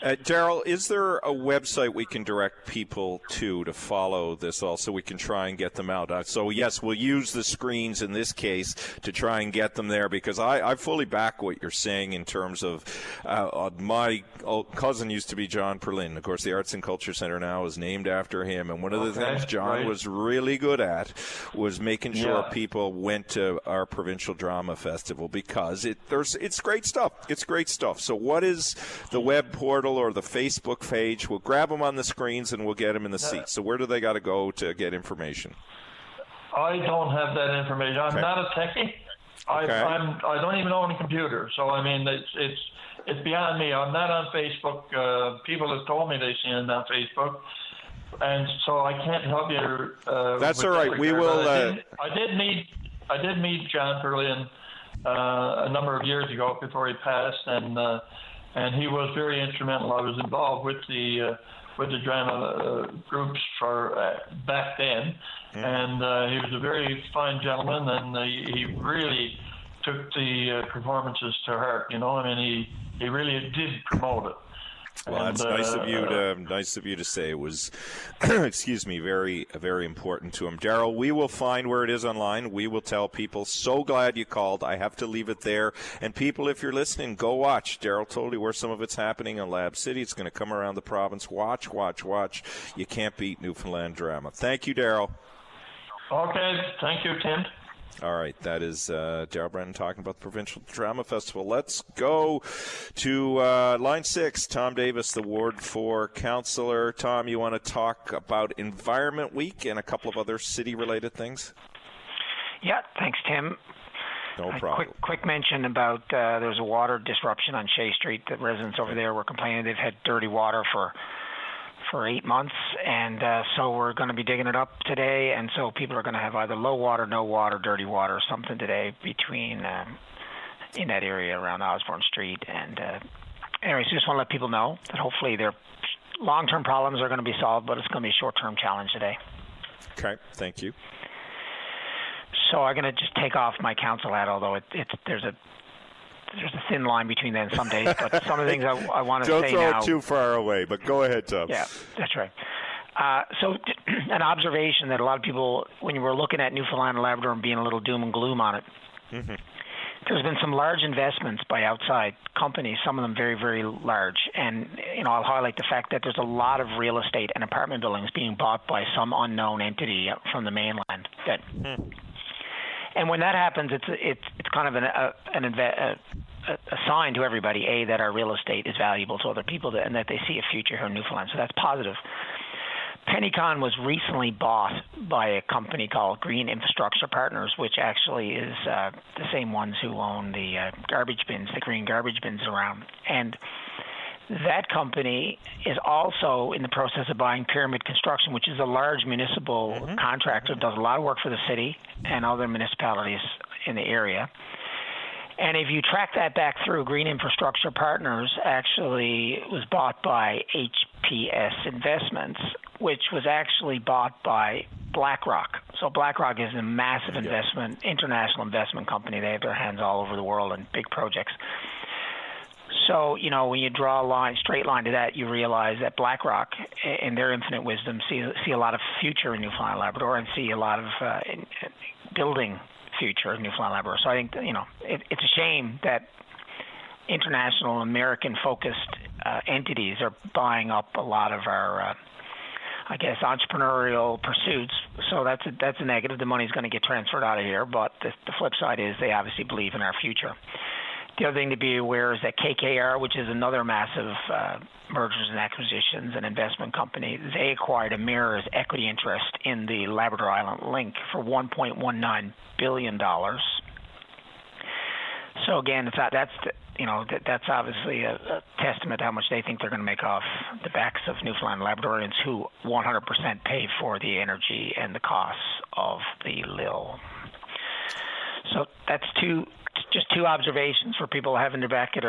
Daryl, is there a website we can direct people to follow this also? We can try and get them out. So, yes, we'll use the screens in this case to try and get them there, because I fully back what you're saying in terms of my old cousin used to be John Perlin. Of course, the Arts and Culture Center now is named after him. And one of the things John was really good at was making sure people went to our provincial drama festival, because it's great stuff. It's great stuff. So what is the web portal or the Facebook page? We'll grab them on the screens and we'll get them in the seats. So where do they got to go to get information? I don't have that information. I'm not a techie. I don't even own a computer. So I mean, it's beyond me. I'm not on Facebook. People have told me they've seen it on Facebook, and so I can't help you. That's all right. We will. I did meet John Perlin a number of years ago before he passed, and he was very instrumental. I was involved with the drama groups for back then, and he was a very fine gentleman, and he really took the performances to heart. You know, I mean, he really did promote it. Well, that's nice of you to say. It was, excuse me, very, very important to him. Daryl, we will find where it is online. We will tell people. So glad you called. I have to leave it there. And people, if you're listening, go watch. Daryl told you where some of it's happening in Lab City. It's going to come around the province. Watch. You can't beat Newfoundland drama. Thank you, Daryl. Okay. Thank you, Tim. All right, that is Daryl Brennan talking about the Provincial Drama Festival. Let's go to line 6, Tom Davis, the Ward 4 councillor. Tom, you want to talk about Environment Week and a couple of other city-related things? Yeah, thanks, Tim. No problem. Quick mention about there's a water disruption on Shea Street. The residents over there were complaining they've had dirty water for 8 months, and so we're going to be digging it up today, and so people are going to have either low water, no water, dirty water, something today between in that area around Osborne Street. And anyways, just want to let people know that hopefully their long-term problems are going to be solved, but it's going to be a short-term challenge today. Okay, thank you. So I'm going to just take off my council hat, although there's a thin line between that and some days, but some of the things I want to say now. Don't throw it too far away, but go ahead, Tom. Yeah, that's right. So an observation that a lot of people, when you were looking at Newfoundland and Labrador and being a little doom and gloom on it, there's been some large investments by outside companies, some of them very, very large. And, I'll highlight the fact that there's a lot of real estate and apartment buildings being bought by some unknown entity from the mainland. And when that happens, it's kind of a sign to everybody, A, that our real estate is valuable to other people and that they see a future here in Newfoundland. So that's positive. Pennycon was recently bought by a company called Green Infrastructure Partners, which actually is the same ones who own the garbage bins, the green garbage bins around. And that company is also in the process of buying Pyramid Construction, which is a large municipal contractor, does a lot of work for the city and other municipalities in the area. And if you track that back through, Green Infrastructure Partners actually was bought by HPS Investments, which was actually bought by BlackRock. So BlackRock is a massive international investment company. They have their hands all over the world in big projects. So, when you draw a straight line to that, you realize that BlackRock, in their infinite wisdom, see a lot of future in Newfoundland and Labrador and see a lot of building future in Newfoundland and Labrador. So I think, it's a shame that international American-focused entities are buying up a lot of our, entrepreneurial pursuits. So that's a negative. The money's going to get transferred out of here. But the flip side is they obviously believe in our future. The other thing to be aware is that KKR, which is another massive mergers and acquisitions and investment company, they acquired Emera's equity interest in the Labrador Island Link for $1.19 billion. So again, that's obviously a testament to how much they think they're going to make off the backs of Newfoundland and Labradorians who 100% pay for the energy and the costs of the LIL. So that's just two observations for people having to back of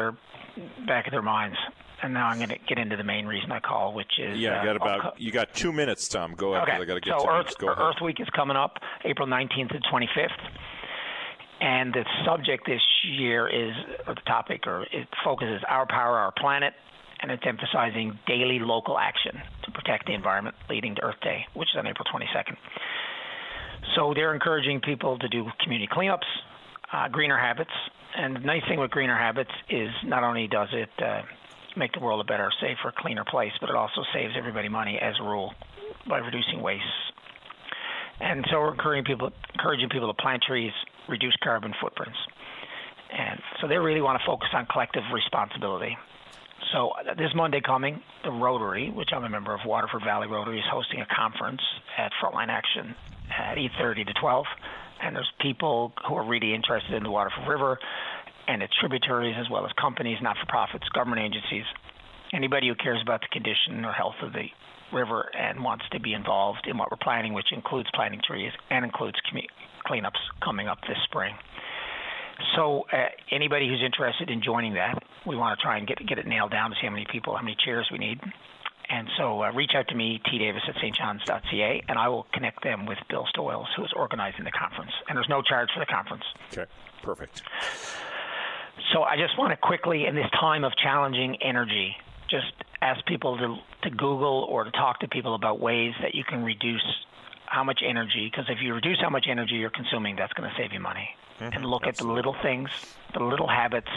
their minds. And now I'm going to get into the main reason I call, which is you got 2 minutes, Tom. Go ahead. Okay. I got to get so to Earth Week is coming up, April 19th to 25th, and the subject this year it focuses Our Power, Our Planet, and it's emphasizing daily local action to protect the environment, leading to Earth Day, which is on April 22nd. So they're encouraging people to do community cleanups, greener habits. And the nice thing with greener habits is not only does it make the world a better, safer, cleaner place, but it also saves everybody money as a rule by reducing waste. And so we're encouraging people to plant trees, reduce carbon footprints. And so they really want to focus on collective responsibility. So this Monday coming, the Rotary, which I'm a member of, Waterford Valley Rotary, is hosting a conference at Frontline Action at 8:30 to 12. And there's people who are really interested in the Waterford River and its tributaries, as well as companies, not-for-profits, government agencies, anybody who cares about the condition or health of the river and wants to be involved in what we're planning, which includes planting trees and includes cleanups coming up this spring. So anybody who's interested in joining that, we want to try and get it nailed down to see how many people, how many chairs we need. And so reach out to me, tdavis@stjohns.ca, and I will connect them with Bill Stoyles, who is organizing the conference. And there's no charge for the conference. Okay, perfect. So I just want to quickly, in this time of challenging energy, just ask people to Google or to talk to people about ways that you can reduce how much energy, because if you reduce how much energy you're consuming, that's going to save you money. And look at the little things, the little habits.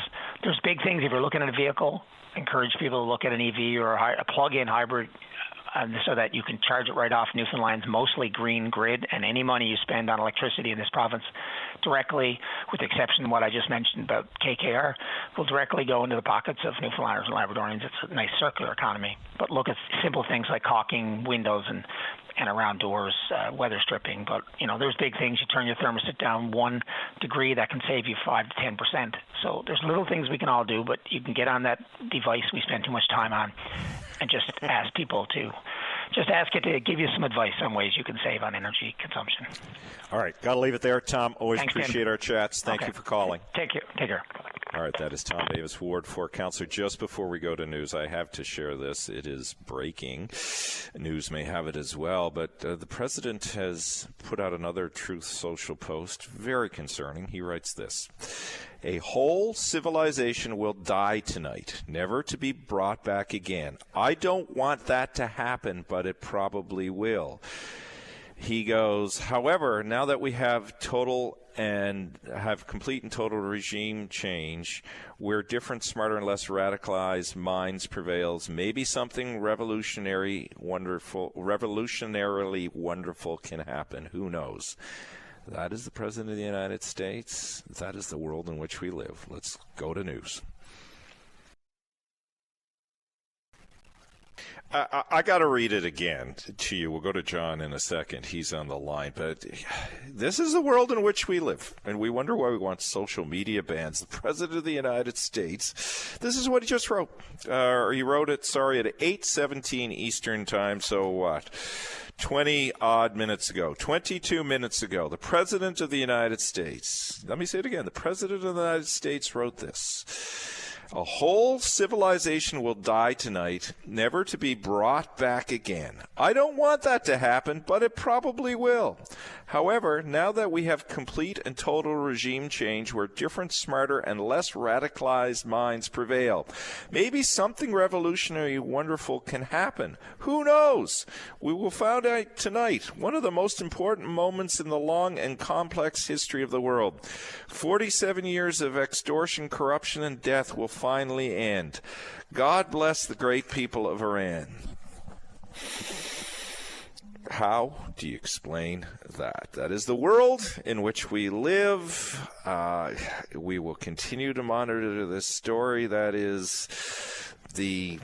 There's big things. If you're looking at a vehicle, encourage people to look at an EV or a plug-in hybrid so that you can charge it right off Newfoundland's mostly green grid, and any money you spend on electricity in this province directly, with the exception of what I just mentioned about KKR, will directly go into the pockets of Newfoundlanders and Labradorians. It's a nice circular economy. But look at simple things like caulking windows and around doors, weather stripping. But, there's big things. You turn your thermostat down 1 degree, that can save you 5 to 10%. So there's little things we can all do, but you can get on that device we spend too much time on and just ask it to give you some advice on ways you can save on energy consumption. All right. Got to leave it there, Tom. Always Thanks, appreciate Tim. Our chats. Thank you for calling. Take care. All right, that is Tom Davis, Ward 4 Councillor. Just before we go to news, I have to share this. It is breaking. News may have it as well, but the President has put out another Truth Social post, very concerning. He writes this: "A whole civilization will die tonight, never to be brought back again. I don't want that to happen, but it probably will." He goes, however, now that we have complete and total regime change, where different, smarter, and less radicalized minds prevails, maybe something revolutionarily wonderful can happen. Who knows? That is the President of the United States. That is the world in which we live. Let's go to news. I got to read it again to you. We'll go to John in a second. He's on the line. But this is the world in which we live, and we wonder why we want social media bans. The President of the United States, this is what he just wrote. He wrote it, at 8:17 Eastern Time, so what? 20-odd minutes ago, 22 minutes ago, the President of the United States, let me say it again, the President of the United States wrote this. A whole civilization will die tonight, never to be brought back again. I don't want that to happen, but it probably will. However, now that we have complete and total regime change where different, smarter, and less radicalized minds prevail, maybe something revolutionary wonderful can happen. Who knows? We will find out tonight, one of the most important moments in the long and complex history of the world. 47 years of extortion, corruption, and death will finally end. God bless the great people of Iran. How do you explain that? That is the world in which we live. We will continue to monitor this story. That is the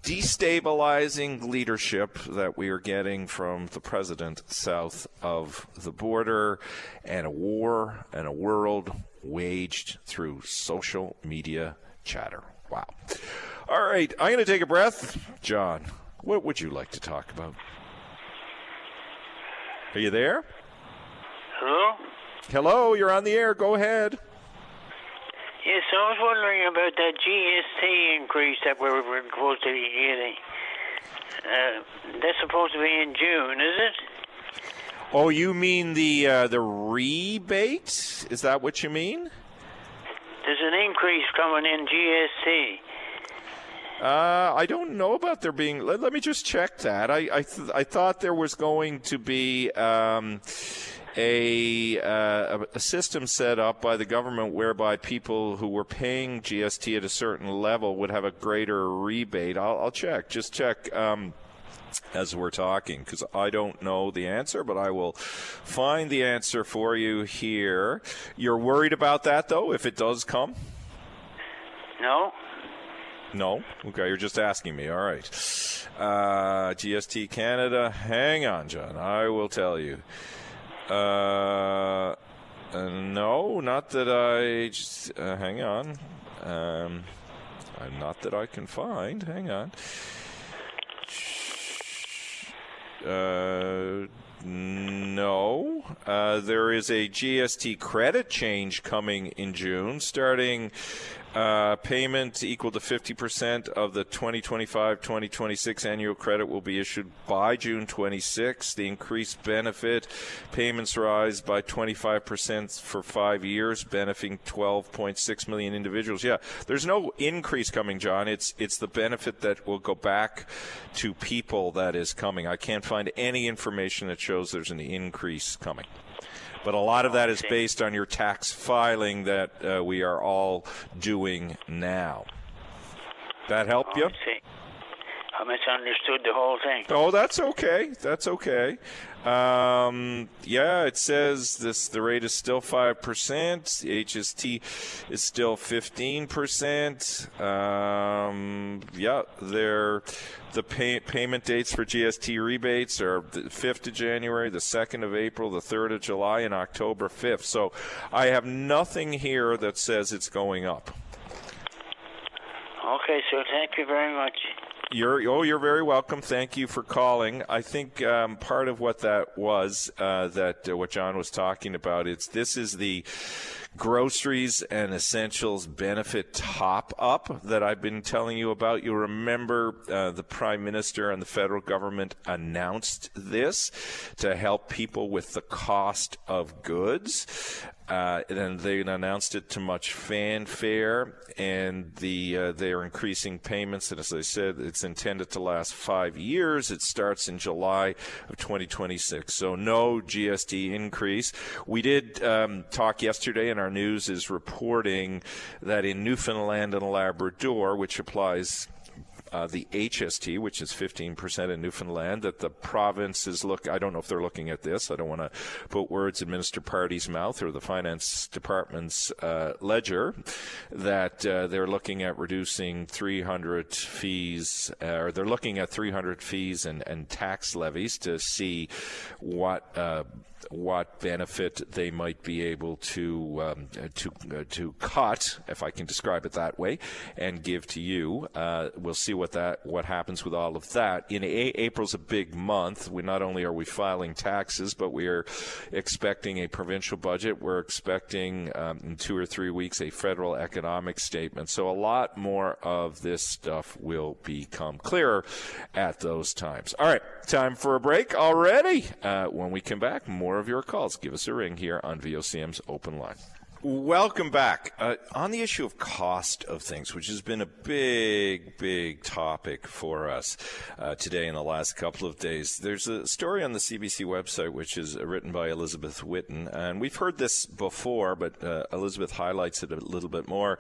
destabilizing leadership that we are getting from the president south of the border, and a war and a world waged through social media chatter. Wow. All right, I'm going to take a breath. John, what would you like to talk about? Are you there? Hello? Hello, you're on the air. Go ahead. Yes, I was wondering about that GST increase that we're supposed to be getting. That's supposed to be in June, is it? Oh, you mean the rebate? Is that what you mean? There's an increase coming in GST. I don't know about there being. Let me just check that. I thought there was going to be a system set up by the government whereby people who were paying GST at a certain level would have a greater rebate. I'll check. Just check. As we're talking, because I don't know the answer, but I will find the answer for you here. You're worried about that, though, if it does come? No. No? Okay, you're just asking me. All right. GST Canada. Hang on, John. I will tell you. No, not that I... Just, hang on. Not that I can find. Hang on. No. There is a GST credit change coming in June, starting payment equal to 50% of the 2025-2026 annual credit will be issued by June 26. The increased benefit payments rise by 25% for 5 years, benefiting 12.6 million individuals. Yeah, there's no increase coming, John. It's the benefit that will go back to people that is coming. I can't find any information that shows there's an increase coming. But a lot of that is based on your tax filing that we are all doing now. That help you? I misunderstood the whole thing. Oh, that's okay. That's okay. Yeah, it says the rate is still 5%. HST is still 15%. Yeah, the payment dates for GST rebates are the 5th of January, the 2nd of April, the 3rd of July, and October 5th. So I have nothing here that says it's going up. Okay, so thank you very much. You're very welcome. Thank you for calling. I think part of what that was, what John was talking about, this is the groceries and essentials benefit top-up that I've been telling you about. You remember the Prime Minister and the federal government announced this to help people with the cost of goods. And they announced it to much fanfare, and they are increasing payments. And as I said, it's intended to last 5 years. It starts in July of 2026. So no GST increase. We did talk yesterday, and our news is reporting that in Newfoundland and Labrador, which applies the HST, which is 15% in Newfoundland, that the province is I don't know if they're looking at this. I don't want to put words in Minister Pardy's mouth or the Finance Department's ledger, that they're looking at reducing 300 fees, or they're looking at 300 fees and tax levies to see what benefit they might be able to cut, if I can describe it that way, and give to you. We'll see what happens with all of that. April's a big month. Not only are we filing taxes, but we are expecting a provincial budget. We're expecting in 2 or 3 weeks a federal economic statement. So a lot more of this stuff will become clearer at those times. All right, time for a break already. When we come back, more of your calls. Give us a ring here on VOCM's Open Line. Welcome back. On the issue of cost of things, which has been a big topic for us today in the last couple of days, there's a story on the CBC website which is written by Elizabeth Whitten, and we've heard this before, but Elizabeth highlights it a little bit more.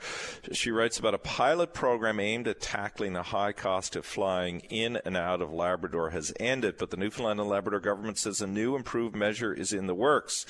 She writes about a pilot program aimed at tackling the high cost of flying in and out of Labrador has ended, but the Newfoundland and Labrador government says a new improved measure is in the works.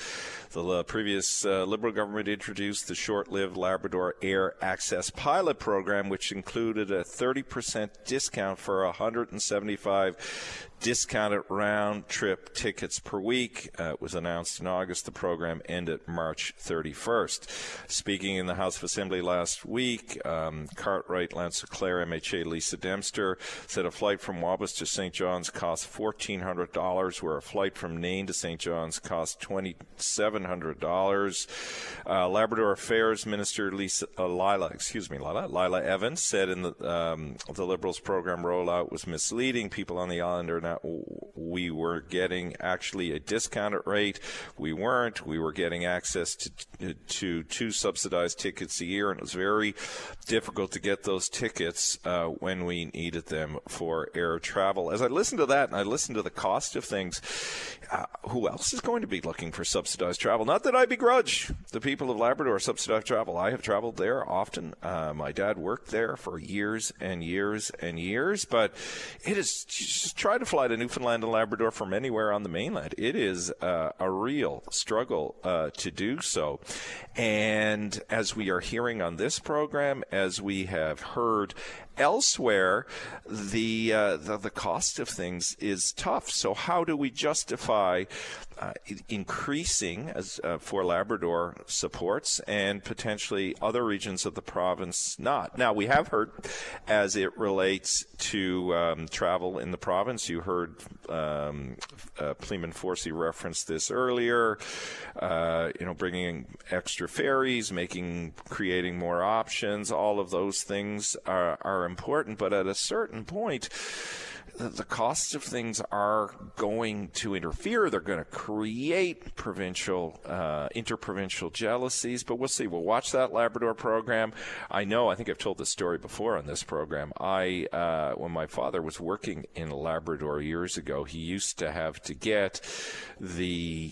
The previous Liberal government introduced the short-lived Labrador Air Access pilot program, which included a 30% discount for 175 discounted round-trip tickets per week. It was announced in August. The program ended March 31st. Speaking in the House of Assembly last week, Cartwright, Lance Leclerc, MHA Lisa Dempster said a flight from Wabash to St. John's cost $1,400, where a flight from Nain to St. John's cost $2,700. Labrador Affairs Minister Lila Evans said in the Liberals program rollout was misleading. People on the island are now, we were getting actually a discounted rate. We weren't. We were getting access to 2 subsidized tickets a year, and it was very difficult to get those tickets when we needed them for air travel. As I listened to that and I listened to the cost of things, who else is going to be looking for subsidized travel? Not that I begrudge the people of Labrador subsidized travel. I have traveled there often. My dad worked there for years and years and years, but it is, just try to fly to Newfoundland and Labrador from anywhere on the mainland. It is a real struggle to do so. And as we are hearing on this program, as we have heard elsewhere, the cost of things is tough. So how do we justify increasing for Labrador supports and potentially other regions of the province not? Now, we have heard, as it relates to travel in the province, you heard Pleeman Forsey reference this earlier, bringing extra ferries, creating more options. All of those things are important, but at a certain point, the costs of things are going to interfere. They're going to create interprovincial jealousies, but we'll see. We'll watch that Labrador program. I think I've told this story before on this program. When my father was working in Labrador years ago, he used to have to get the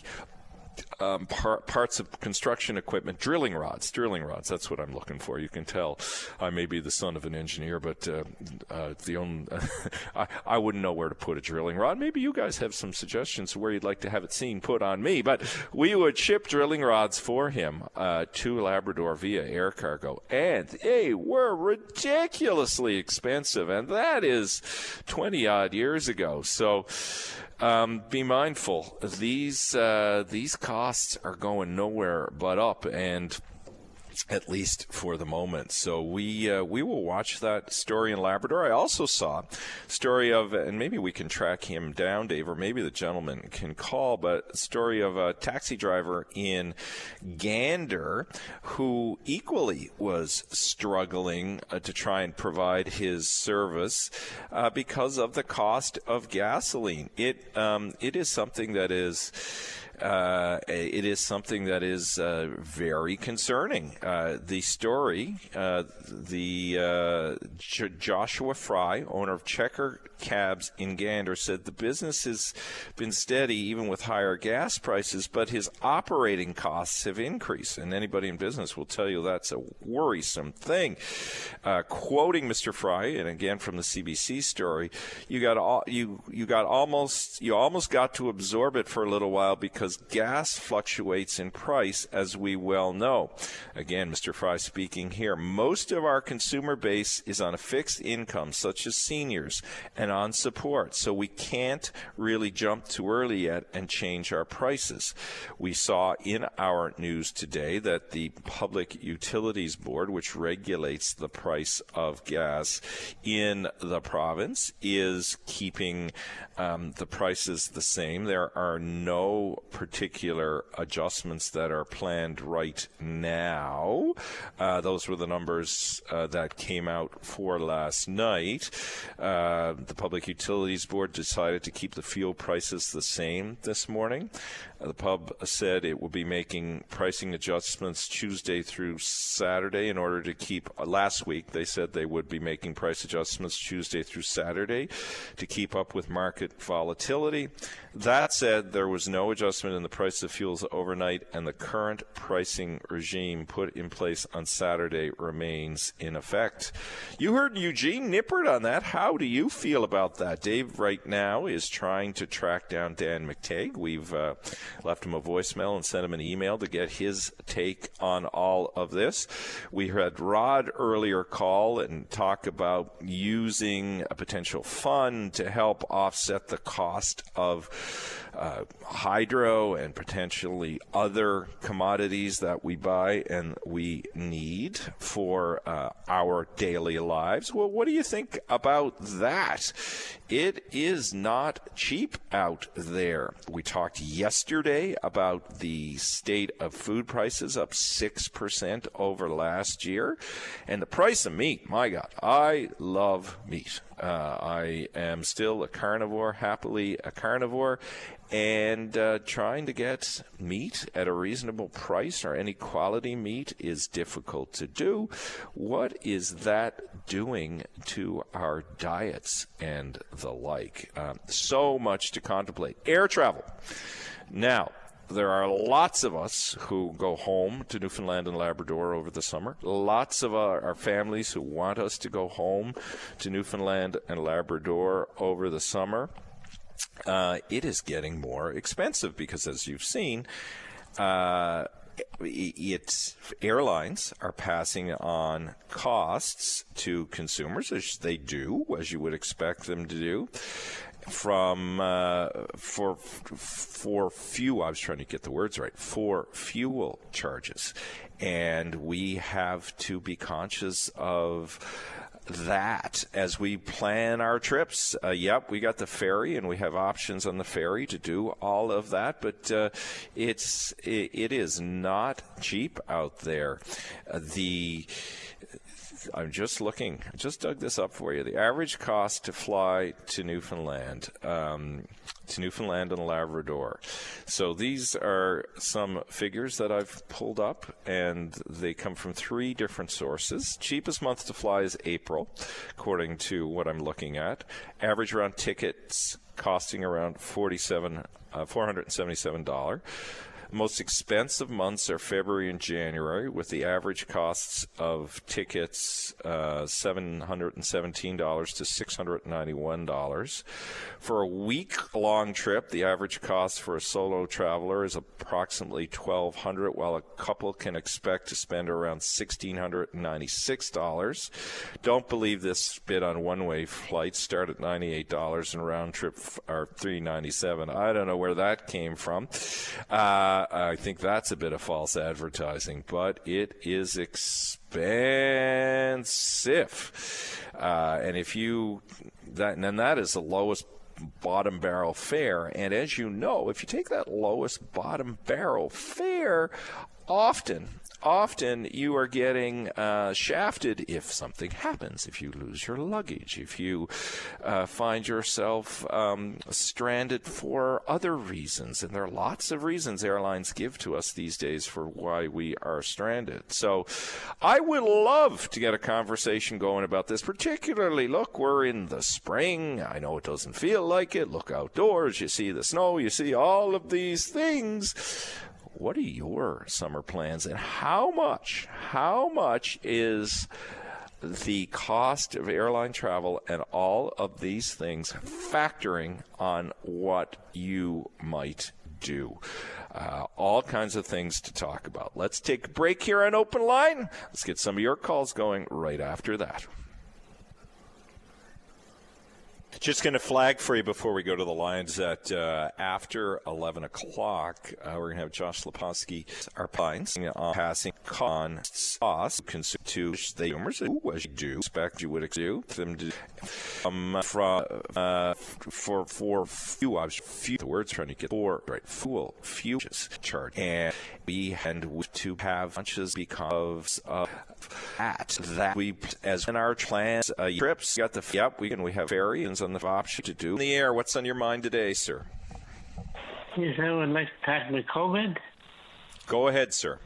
parts of construction equipment, drilling rods, that's what I'm looking for. You can tell I may be the son of an engineer, but I wouldn't know where to put a drilling rod. Maybe you guys have some suggestions where you'd like to have it seen put on me, but we would ship drilling rods for him to Labrador via air cargo, and they were ridiculously expensive, and that is 20-odd years ago. So be mindful. These costs are going nowhere but up, and at least for the moment. So we will watch that story in Labrador. I also saw a story of, and maybe we can track him down, Dave, or maybe the gentleman can call, but a story of a taxi driver in Gander who equally was struggling to try and provide his service because of the cost of gasoline. It is something that is very concerning. The story, Joshua Fry, owner of Checker Cabs in Gander, said the business has been steady even with higher gas prices, but his operating costs have increased. And anybody in business will tell you that's a worrisome thing. Quoting Mr. Fry, and again from the CBC story, you almost got to absorb it for a little while because gas fluctuates in price, as we well know. Again, Mr. Fry speaking here. Most of our consumer base is on a fixed income, such as seniors, and on support, so we can't really jump too early yet and change our prices. We saw in our news today that the Public Utilities Board, which regulates the price of gas in the province, is keeping the prices the same. There are no particular adjustments that are planned right now. Those were the numbers that came out for last night. The Public Utilities Board decided to keep the fuel prices the same this morning. The pub said it will be making pricing adjustments Tuesday through Saturday in order to keep, last week they said they would be making price adjustments Tuesday through Saturday to keep up with market volatility. That said, there was no adjustment in the price of fuels overnight, and the current pricing regime put in place on Saturday remains in effect. You heard Eugene Nippert on that. How do you feel about that? Dave right now is trying to track down Dan McTague. We've left him a voicemail and sent him an email to get his take on all of this. We had Rod earlier call and talk about using a potential fund to help offset the cost of hydro and potentially other commodities that we buy and we need for our daily lives. Well, what do you think about that? It is not cheap out there. We talked yesterday about the state of food prices, up 6% over last year. And the price of meat, my God, I love meat. I am still a carnivore, happily a carnivore, and trying to get meat at a reasonable price or any quality meat is difficult to do. What is that doing to our diets and the like? So much to contemplate. Air travel. Now, there are lots of us who go home to Newfoundland and Labrador over the summer. Lots of our families who want us to go home to Newfoundland and Labrador over the summer. It is getting more expensive because, as you've seen, airlines are passing on costs to consumers, as they do, as you would expect them to do. For fuel, I was trying to get the words right, for fuel charges. And we have to be conscious of that as we plan our trips. Yep, we got the ferry, and we have options on the ferry to do all of that, but it is not cheap out there. I'm just looking. I just dug this up for you. The average cost to fly to Newfoundland and Labrador. So these are some figures that I've pulled up, and they come from 3 different sources. Cheapest month to fly is April, according to what I'm looking at. Average round tickets costing around $477. Most expensive months are February and January, with the average costs of tickets $717 to $691. For a week-long trip, the average cost for a solo traveler is approximately $1,200, while a couple can expect to spend around $1,696. Don't believe this bid on one-way flights start at $98 and round trip are $397. I don't know where that came from. I think that's a bit of false advertising, but it is expensive. And that is the lowest bottom barrel fare. And as you know, if you take that lowest bottom barrel fare, often you are getting shafted if something happens, if you lose your luggage, if you find yourself stranded for other reasons. And there are lots of reasons airlines give to us these days for why we are stranded. So I would love to get a conversation going about this, particularly, look, we're in the spring. I know it doesn't feel like it. Look outdoors. You see the snow. You see all of these things. What are your summer plans, and how much is the cost of airline travel and all of these things factoring on what you might do? All kinds of things to talk about. Let's take a break here on Open Line. Let's get some of your calls going right after that. Just going to flag for you before we go to the lines that after 11 o'clock, we're going to have Josh Leposki, our pines, passing on sauce to the humors who, as you do, expect you would do them to for few the words trying to get for right few chart, and we and to have lunches because of that we as in our plans trips got the we have variants on the option to do in the air. What's on your mind today, sir? Yes, I would like to talk about COVID. Go ahead, sir.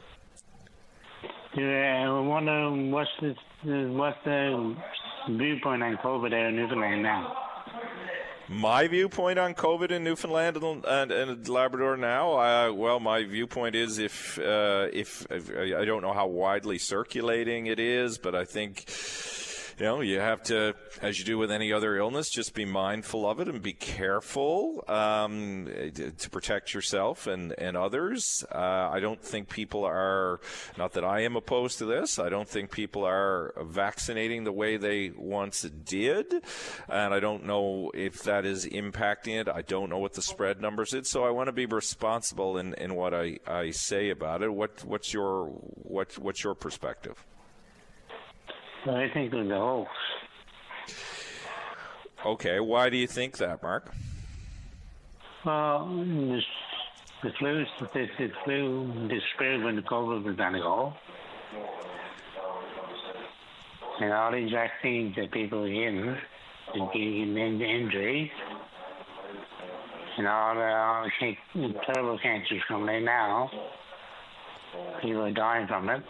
I wonder what's the viewpoint on COVID there in Newfoundland now? My viewpoint on COVID in Newfoundland and Labrador now, well, my viewpoint is if I don't know how widely circulating it is, but I think, you have to, as you do with any other illness, just be mindful of it and be careful to protect yourself and others. I don't think people are, not that I am opposed to this, I don't think people are vaccinating the way they once did, and I don't know if that is impacting it. I don't know what the spread numbers is, so I want to be responsible in what I say about it. What's your perspective? I think it was a hoax. Okay, why do you think that, Mark? Well, the flu disappeared when the COVID was going to go. And all these vaccines that people are getting, and getting injuries, and all the terrible cancers coming in now, people are dying from it.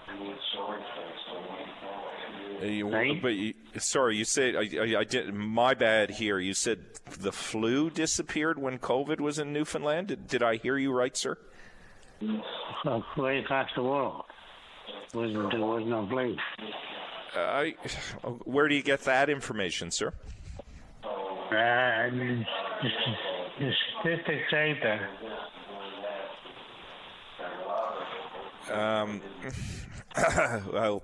Sorry, you said I did. My bad here. You said the flu disappeared when COVID was in Newfoundland. Did I hear you right, sir? Way across the world, there was no flu. Where do you get that information, sir? The statistics say that. Well,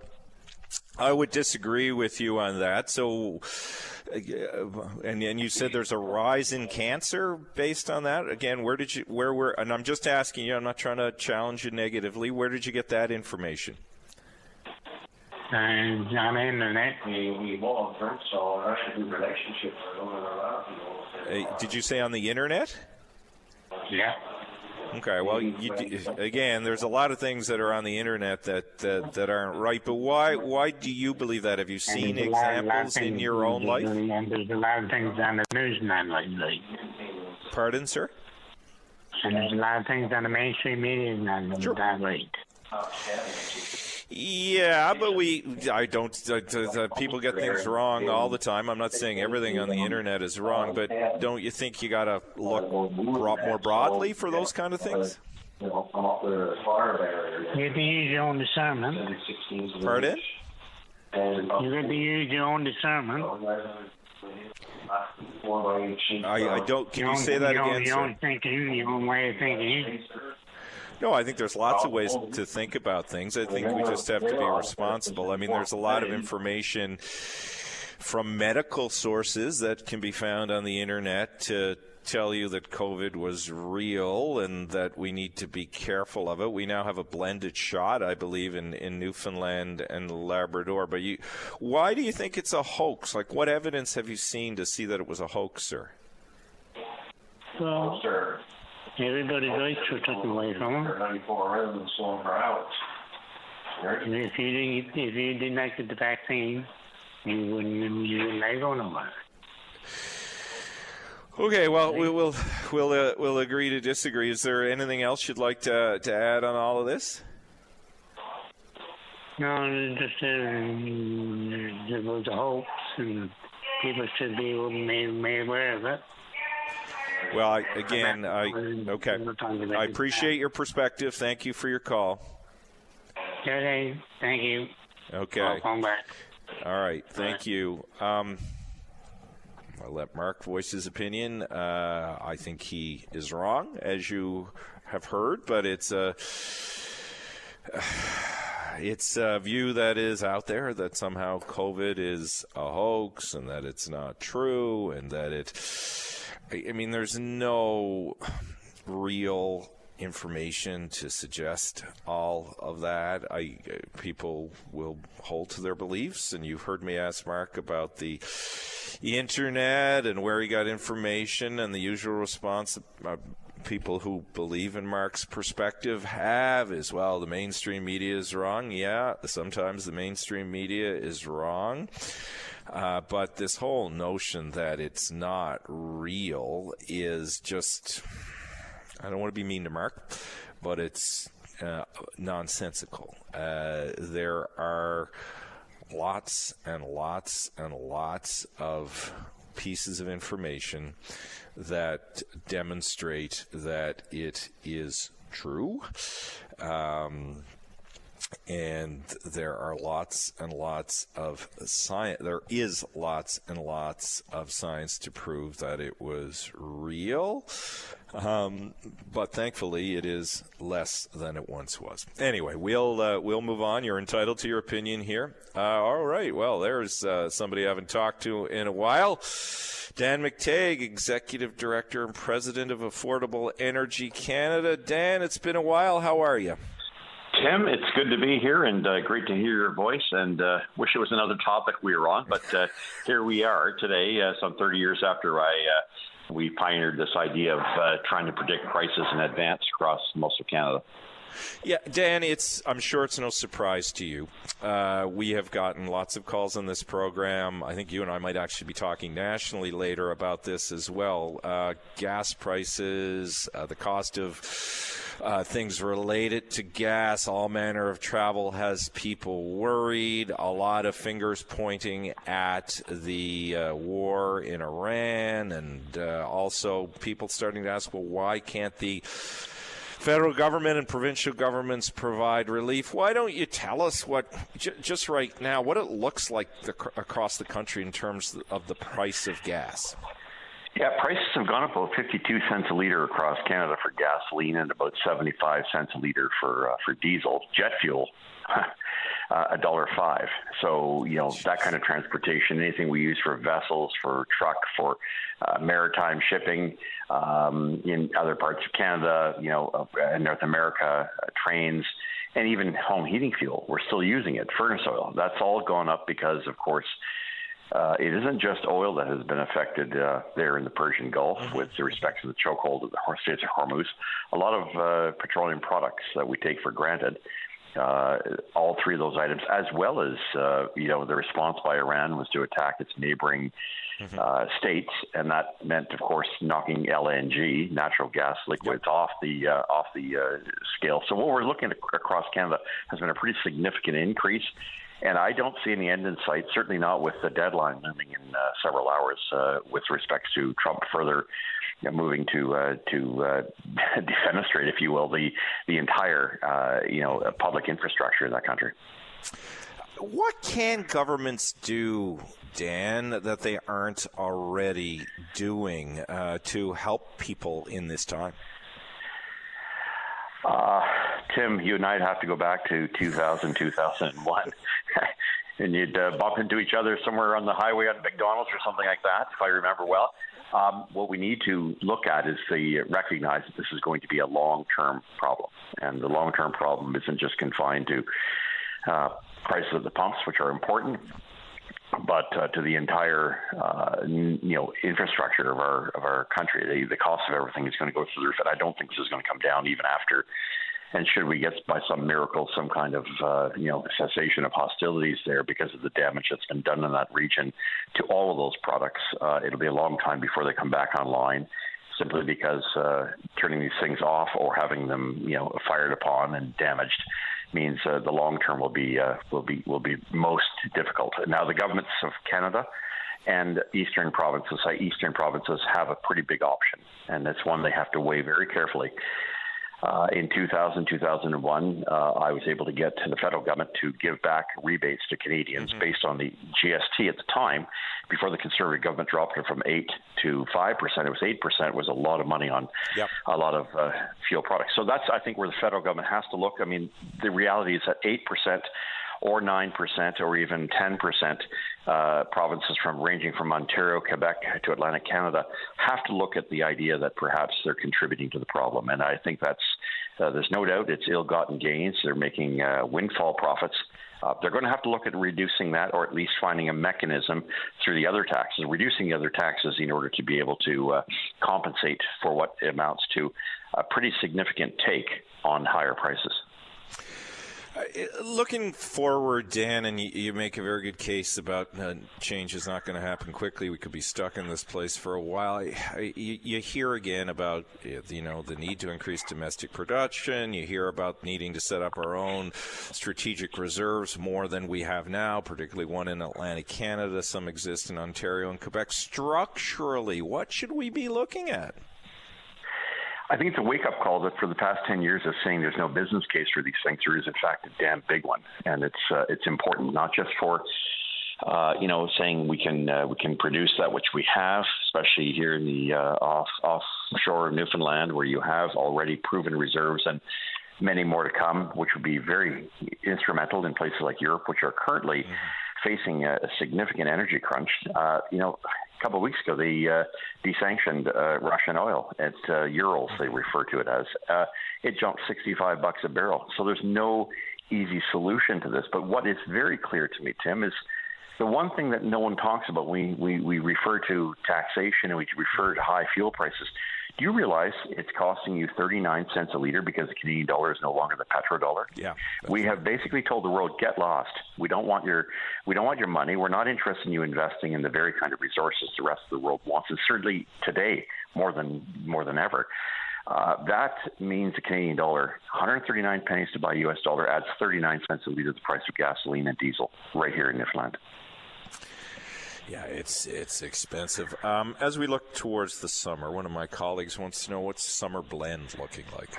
I would disagree with you on that. So, and you said there's a rise in cancer based on that. Again, and I'm just asking you, I'm not trying to challenge you negatively. Where did you get that information? On the internet. Did you say on the internet? Yeah. Okay, well, again, there's a lot of things that are on the internet that aren't right. But why do you believe that? Have you seen examples in your own life? And there's a lot of things on the news now lately. Pardon, sir? And there's a lot of things on the mainstream media now that late. Yeah, but people get things wrong all the time. I'm not saying everything on the internet is wrong, but don't you think you got to look more broadly for those kind of things? You have to use your own discernment. Pardon? You have to use your own discernment. I don't. Can you say that again, your own thinking, your own way of thinking. No, I think there's lots of ways to think about things. I think we just have to be responsible. I mean, there's a lot of information from medical sources that can be found on the internet to tell you that COVID was real and that we need to be careful of it. We now have a blended shot, I believe, in Newfoundland and Labrador. But why do you think it's a hoax? Like, what evidence have you seen to see that it was a hoax, sir? Well, everybody's rights were taken away from them. If you didn't like the vaccine, you wouldn't let go nowhere. Okay, well, we'll agree to disagree. Is there anything else you'd like to add on all of this? No, just there was a hoax, and people should be made aware of it. Well, I appreciate your perspective. Thank you for your call. Okay, thank you. Okay. I'll come back. All right, thank you. I'll let Mark voice his opinion. I think he is wrong, as you have heard, but it's a view that is out there that somehow COVID is a hoax and that it's not true and that there's no real information to suggest all of that. People will hold to their beliefs, and you've heard me ask Mark about the internet and where he got information, and the usual response people who believe in Mark's perspective have is, well, the mainstream media is wrong. Yeah, sometimes the mainstream media is wrong. But this whole notion that it's not real is just, I don't want to be mean to Mark, but it's nonsensical. There are lots and lots and lots of pieces of information that demonstrate that it is true. And there are lots and lots of science. There is lots and lots of science to prove that it was real. But thankfully, it is less than it once was. Anyway, we'll move on. You're entitled to your opinion here. All right. Well, there's somebody I haven't talked to in a while. Dan McTague, Executive Director and President of Affordable Energy Canada. Dan, it's been a while. How are you? Tim, it's good to be here and great to hear your voice, and wish it was another topic we were on, but here we are today, some 30 years after we pioneered this idea of trying to predict prices in advance across most of Canada. Yeah, Dan, I'm sure it's no surprise to you. We have gotten lots of calls on this program. I think you and I might actually be talking nationally later about this as well. Gas prices, the cost of things related to gas, all manner of travel has people worried. A lot of fingers pointing at the war in Iran, and also people starting to ask, well, why can't the federal government and provincial governments provide relief? Why don't you tell us just right now, what it looks like across the country in terms of the price of gas? Yeah, prices have gone up about 52 cents a litre across Canada for gasoline and about 75 cents a litre for diesel. Jet fuel, $1.05. So, that kind of transportation, anything we use for vessels, for truck, for maritime shipping in other parts of Canada, in North America, trains, and even home heating fuel. We're still using it, furnace oil. That's all gone up because, of course, it isn't just oil that has been affected there in the Persian Gulf with respect to the chokehold of the Straits of Hormuz. A lot of petroleum products that we take for granted, all three of those items, as well as, the response by Iran was to attack its neighboring states, and that meant, of course, knocking LNG, natural gas liquids, off the scale. So what we're looking at across Canada has been a pretty significant increase. And I don't see any end in sight, certainly not with the deadline looming in several hours with respect to Trump further moving to defenestrate, if you will, the entire, public infrastructure in that country. What can governments do, Dan, that they aren't already doing to help people in this time? Tim, you and I'd have to go back to 2000, 2001. and you'd bump into each other somewhere on the highway at McDonald's or something like that, if I remember well. What we need to look at is recognize that this is going to be a long-term problem, and the long-term problem isn't just confined to prices at the pumps, which are important, but to the entire infrastructure of our country. The cost of everything is going to go through the roof, and I don't think this is going to come down even after. And should we get, by some miracle, some kind of cessation of hostilities there because of the damage that's been done in that region to all of those products, it'll be a long time before they come back online. Simply because turning these things off or having them, fired upon and damaged means the long term will be most difficult. Now, the governments of Canada and eastern provinces have a pretty big option, and it's one they have to weigh very carefully. In 2001, I was able to get the federal government to give back rebates to Canadians based on the GST at the time. Before the Conservative government dropped it from 8 to 5%, it was 8%. It was a lot of money on a lot of fuel products. So that's, I think, where the federal government has to look. I mean, the reality is that 8% or 9% or even 10% provinces ranging from Ontario, Quebec to Atlantic Canada have to look at the idea that perhaps they're contributing to the problem. And I think that's there's no doubt it's ill-gotten gains. They're making windfall profits. They're going to have to look at reducing that, or at least finding a mechanism through the other taxes, reducing the other taxes in order to be able to compensate for what amounts to a pretty significant take on higher prices. Looking forward, Dan, and you make a very good case about change is not going to happen quickly. We could be stuck in this place for a while. You hear again about the need to increase domestic production. You hear about needing to set up our own strategic reserves more than we have now, particularly one in Atlantic Canada. Some exist in Ontario and Quebec. Structurally, what should we be looking at? I think it's a wake-up call that for the past 10 years of saying there's no business case for these things, there is in fact a damn big one, and it's important not just for saying we can produce that which we have, especially here in the offshore of Newfoundland, where you have already proven reserves and many more to come, which would be very instrumental in places like Europe, which are currently facing a significant energy crunch. A couple of weeks ago, they desanctioned Russian oil at Urals, they refer to it as. It jumped $65 a barrel. So there's no easy solution to this. But what is very clear to me, Tim, is the one thing that no one talks about. We refer to taxation and we refer to high fuel prices. Do you realize it's costing you 39 cents a liter because the Canadian dollar is no longer the petrodollar? Yeah. We have basically told the world, get lost. We don't want your money. We're not interested in you investing in the very kind of resources the rest of the world wants, and certainly today more than ever. That means the Canadian dollar, 139 pennies to buy U.S. dollar, adds 39 cents a liter to the price of gasoline and diesel right here in Newfoundland. Yeah, it's expensive. As we look towards the summer, one of my colleagues wants to know what's summer blend looking like.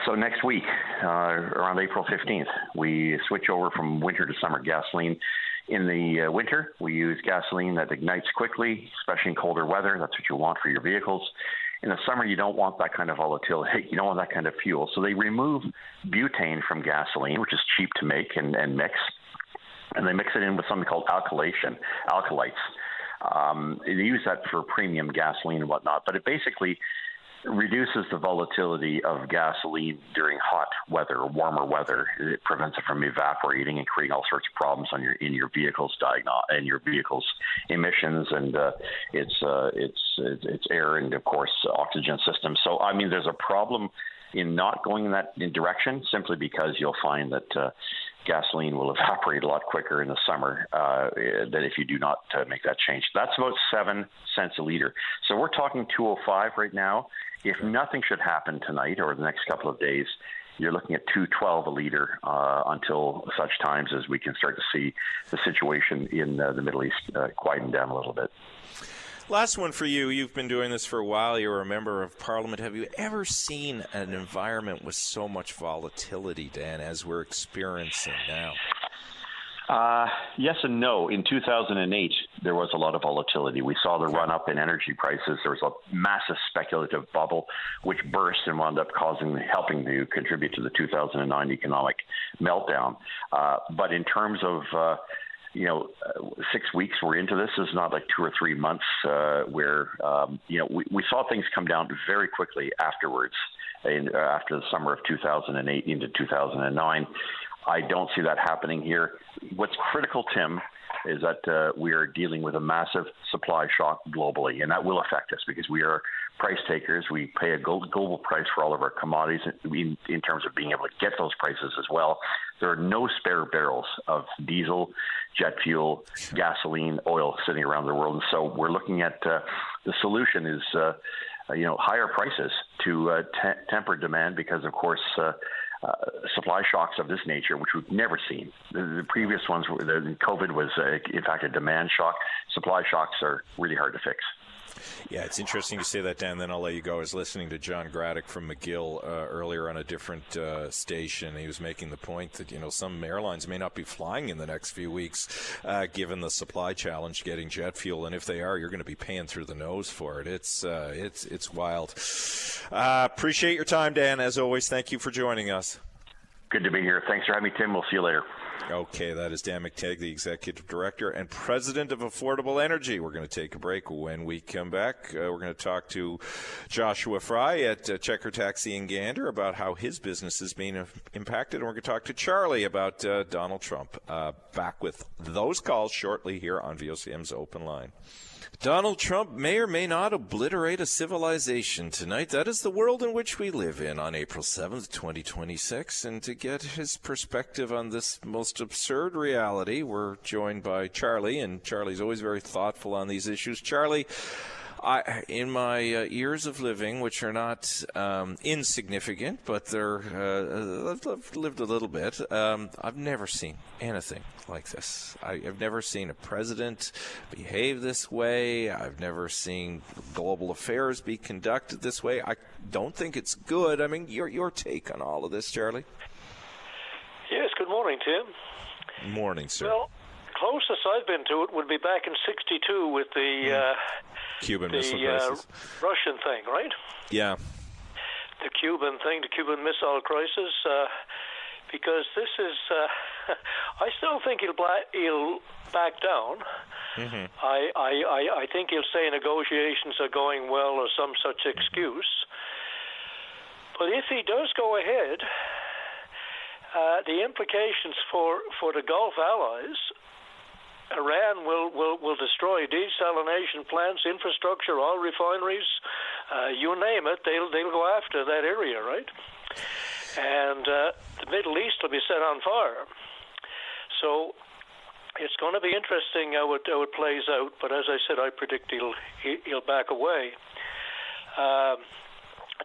So next week, around April 15th, we switch over from winter to summer gasoline. In the winter, we use gasoline that ignites quickly, especially in colder weather. That's what you want for your vehicles. In the summer, you don't want that kind of volatility. You don't want that kind of fuel. So they remove butane from gasoline, which is cheap to make and mix. And they mix it in with something called alkylates. They use that for premium gasoline and whatnot, but it basically reduces the volatility of gasoline during hot weather or warmer weather. It prevents it from evaporating and creating all sorts of problems in your vehicle's emissions and its air and of course oxygen system. So I mean, there's a problem in not going in that direction simply because you'll find that gasoline will evaporate a lot quicker in the summer than if you do not make that change. That's about 7 cents a liter. So we're talking $2.05 right now. If nothing should happen tonight or the next couple of days, you're looking at $2.12 a liter until such times as we can start to see the situation in the Middle East quieten down a little bit. Last one for you. You've been doing this for a while. You're a member of Parliament. Have you ever seen an environment with so much volatility, Dan, as we're experiencing now? Yes and no. In 2008, there was a lot of volatility. We saw the run-up in energy prices. There was a massive speculative bubble, which burst and wound up helping to contribute to the 2009 economic meltdown. But in terms of 6 weeks we're into this. Is not like 2 or 3 months where we saw things come down very quickly afterwards. After the summer of 2008 into 2009. I don't see that happening here. What's critical, Tim, is that we are dealing with a massive supply shock globally, and that will affect us because we are price takers. We pay a global price for all of our commodities in terms of being able to get those prices as well. There are no spare barrels of diesel, jet fuel, gasoline, oil sitting around the world, and so we're looking at the solution is higher prices to temper demand because, of course, supply shocks of this nature, which we've never seen. The previous ones, COVID was, in fact, a demand shock. Supply shocks are really hard to fix. Yeah, it's interesting to say that, Dan. Then I'll let you go. I was listening to John Graddick from McGill earlier on a different station. He was making the point that some airlines may not be flying in the next few weeks, given the supply challenge getting jet fuel. And if they are, you're going to be paying through the nose for it. It's wild. Appreciate your time, Dan. As always, thank you for joining us. Good to be here. Thanks for having me, Tim. We'll see you later. Okay, that is Dan McTeague, the Executive Director and President of Affordable Energy. We're going to take a break. When we come back, we're going to talk to Joshua Fry at Checker Taxi in Gander about how his business is being impacted. And we're going to talk to Charlie about Donald Trump. Back with those calls shortly here on VOCM's Open Line. Donald Trump may or may not obliterate a civilization tonight. That is the world in which we live in on April 7th, 2026. And to get his perspective on this most absurd reality, we're joined by Charlie. And Charlie's always very thoughtful on these issues. Charlie, in my years of living, which are not insignificant, but I've lived a little bit, I've never seen anything like this. I've never seen a president behave this way. I've never seen global affairs be conducted this way. I don't think it's good. I mean, your take on all of this, Charlie? Yes, good morning, Tim. Morning, sir. Well, closest I've been to it would be back in '62 with the Cuban Missile Crisis. Russian thing, right? Yeah. The Cuban thing, the Cuban Missile Crisis, because this is, I still think he'll back down. Mm-hmm. I think he'll say negotiations are going well or some such excuse. But if he does go ahead, the implications for the Gulf allies, Iran will destroy desalination plants, infrastructure, oil refineries, you name it. They'll go after that area, right? And the Middle East will be set on fire. So it's going to be interesting how it plays out. But as I said, I predict he'll back away.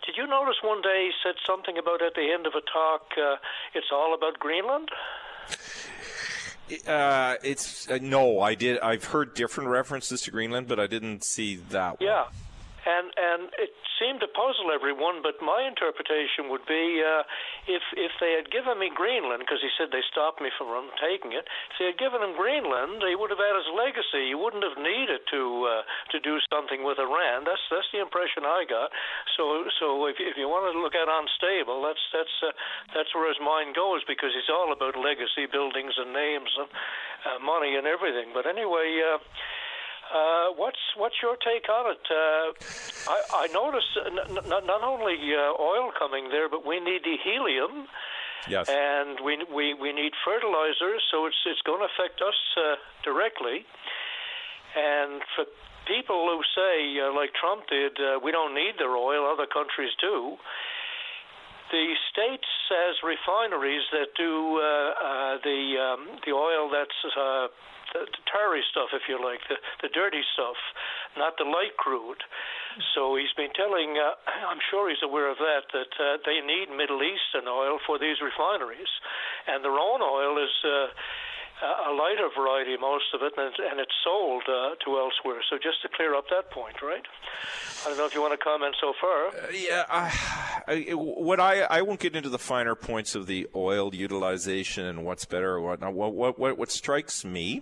Did you notice one day he said something about at the end of a talk, it's all about Greenland? No, I did. I've heard different references to Greenland, but I didn't see that one. Yeah, and it seemed to puzzle everyone. But my interpretation would be, if they had given me Greenland, because he said they stopped me from taking it. If they had given him Greenland, he would have had his legacy. He wouldn't have needed to do something with Iran. That's the impression I got. So if you want to look at unstable, that's where his mind goes, because he's all about legacy, buildings and names and money and everything. But anyway. What's your take on it? I noticed not only oil coming there, but we need the helium. Yes. And we need fertilizers, so it's going to affect us directly. And for people who say, like Trump did, we don't need their oil, other countries do. The states as refineries that do the oil that's the tarry stuff, if you like, the dirty stuff, not the light crude. So he's been telling, I'm sure he's aware of that they need Middle Eastern oil for these refineries. And their own oil a lighter variety, most of it, and it's sold to elsewhere. So just to clear up that point, right? I don't know if you want to comment so far. I won't get into the finer points of the oil utilization and what's better or whatnot. What strikes me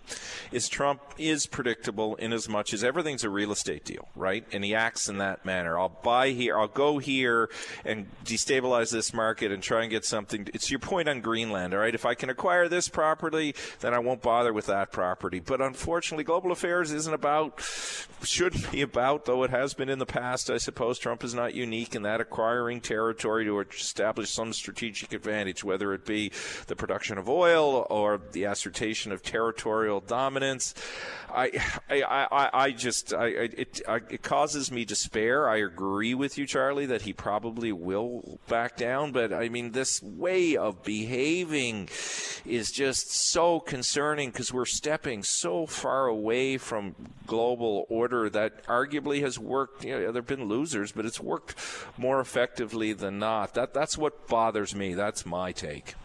is Trump is predictable in as much as everything's a real estate deal, right? And he acts in that manner. I'll buy here, I'll go here and destabilize this market and try and get something. It's your point on Greenland, all right? If I can acquire this property, then I won't bother with that property. But unfortunately, global affairs shouldn't be about, though it has been in the past. I suppose Trump is not unique in that acquiring territory to establish some strategic advantage, whether it be the production of oil or the assertion of territorial dominance. It causes me despair. I agree with you, Charlie, that he probably will back down. But I mean, this way of behaving is just so concerning because we're stepping so far away from global order that arguably has worked. There have been losers, but it's worked more effectively than not. That's what bothers me. That's my take.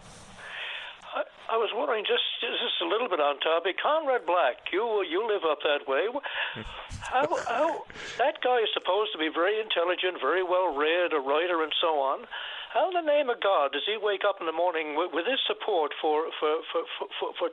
I was wondering, just a little bit on topic. Conrad Black, you live up that way. How that guy is supposed to be very intelligent, very well read, a writer, and so on. How in the name of God does he wake up in the morning with his support for